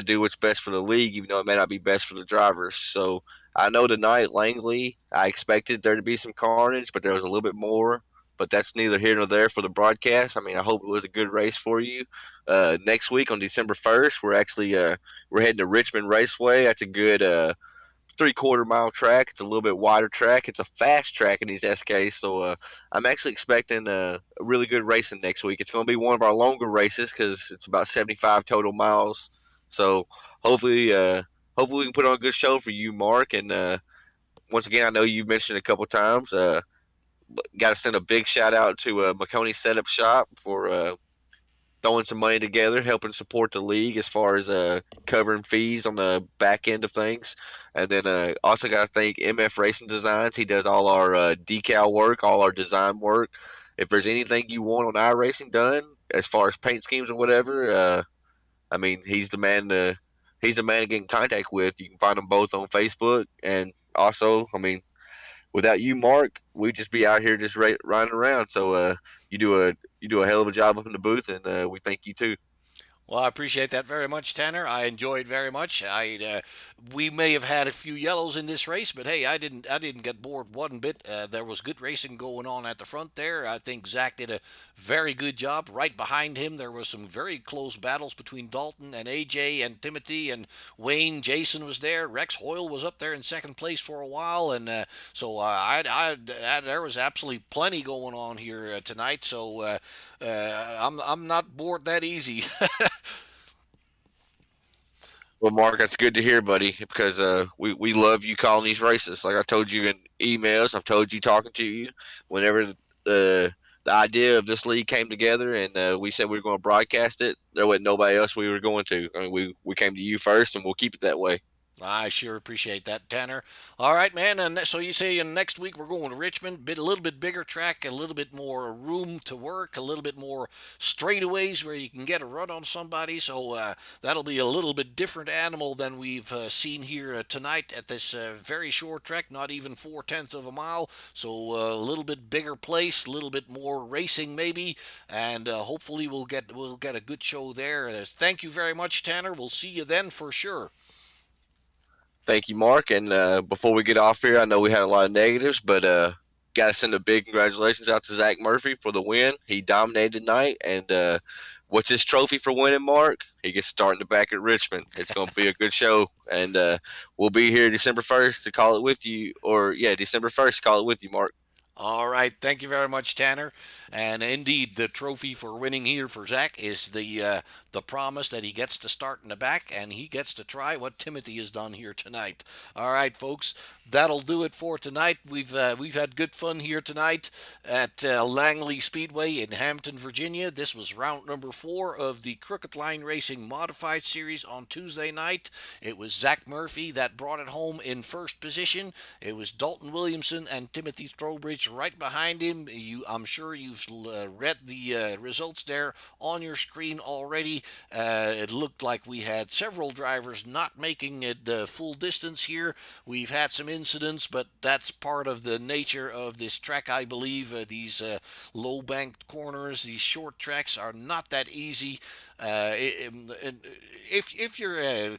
B: do what's best for the league, even though it may not be best for the drivers. So I know tonight Langley, I expected there to be some carnage, but there was a little bit more. But that's neither here nor there for the broadcast. I mean, I hope it was a good race for you. Next week on December 1st, we're heading to Richmond Raceway. That's a good 3/4 mile track. It's a little bit wider track. It's a fast track in these SKs, so I'm actually expecting a really good racing next week. It's going to be one of our longer races because it's about 75 total miles. So hopefully we can put on a good show for you, Mark. And once again, I know you mentioned a couple times. Got to send a big shout out to McConey Setup Shop for throwing some money together, helping support the league as far as covering fees on the back end of things. And then also got to thank MF Racing Designs. He does all our decal work, all our design work. If there's anything you want on iRacing done, as far as paint schemes or whatever, I mean, he's the man to get in contact with. You can find them both on Facebook. And also, I mean, without you, Mark, we'd just be out here just riding around. So you do a hell of a job up in the booth, and we thank you too.
A: Well, I appreciate that very much, Tanner. I enjoyed very much. We may have had a few yellows in this race, but hey, I didn't get bored one bit. There was good racing going on at the front there. I think Zach did a very good job. Right behind him, there was some very close battles between Dalton and AJ and Timothy and Wayne. Jason was there. Rex Hoyle was up there in second place for a while, and there was absolutely plenty going on here tonight. So I'm not bored that easy.
B: Well, Mark, that's good to hear, buddy, because we love you calling these races. Like I told you in emails, I've told you talking to you whenever the idea of this league came together and we said we were going to broadcast it, there wasn't nobody else we were going to. I mean, we came to you first, and we'll keep it that way.
A: I sure appreciate that, Tanner. All right, man. And so you say next week we're going to Richmond, a little bit bigger track, a little bit more room to work, a little bit more straightaways where you can get a run on somebody. So that'll be a little bit different animal than we've seen here tonight at this very short track, not even 4/10 of a mile. So a little bit bigger place, a little bit more racing maybe, and hopefully we'll get a good show there. Thank you very much, Tanner. We'll see you then for sure.
B: Thank you, Mark. And before we get off here, I know we had a lot of negatives, but got to send a big congratulations out to Zach Murphy for the win. He dominated tonight. And what's his trophy for winning, Mark? He gets starting back at Richmond. It's going to be a good show. And we'll be here December 1st to call it with you. December 1st to call it with you, Mark.
A: All right, thank you very much, Tanner. And indeed, the trophy for winning here for Zach is the promise that he gets to start in the back and he gets to try what Timothy has done here tonight. All right, folks, that'll do it for tonight. We've had good fun here tonight at Langley Speedway in Hampton, Virginia. This was round number 4 of the Crooked Line Racing Modified Series on Tuesday night. It was Zach Murphy that brought it home in first position. It was Dalton Williamson and Timothy Strobridge right behind him. I'm sure you've read the results there on your screen already. It looked like we had several drivers not making it full distance here. We've had some incidents, but that's part of the nature of this track, I believe. These low banked corners, these short tracks are not that easy. If you're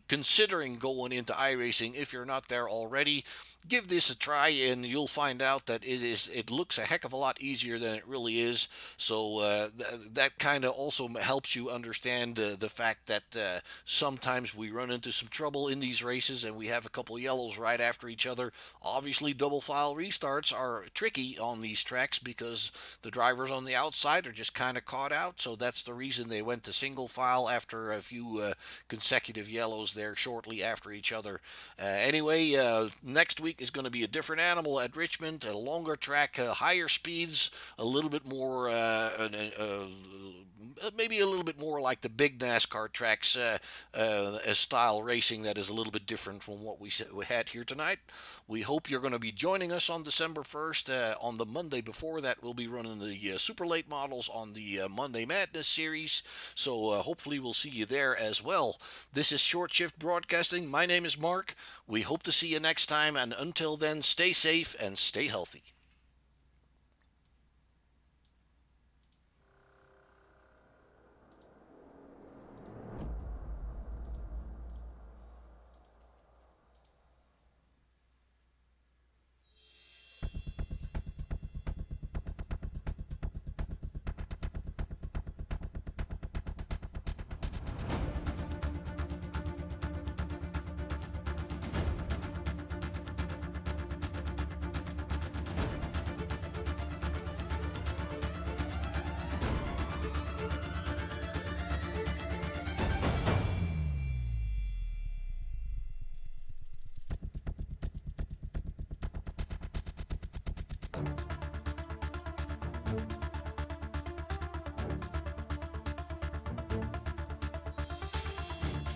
A: considering going into iRacing, if you're not there already, give this a try and you'll find out that it looks a heck of a lot easier than it really is. So that kind of also helps you understand the fact that sometimes we run into some trouble in these races and we have a couple yellows right after each other. Obviously double file restarts are tricky on these tracks because the drivers on the outside are just kind of caught out, so that's the reason they went to single file after a few consecutive yellows there shortly after each other. Anyway, next week is going to be a different animal at Richmond, a longer track, higher speeds, a little bit more, maybe a little bit more like the big NASCAR tracks, a style racing that is a little bit different from what we had here tonight. We hope you're going to be joining us on December 1st. On the Monday before that, we'll be running the super late models on the Monday Madness series, so hopefully we'll see you there as well. This is Short Shift Broadcasting. My name is Mark. We hope to see you next time, and Until then, stay safe and stay healthy.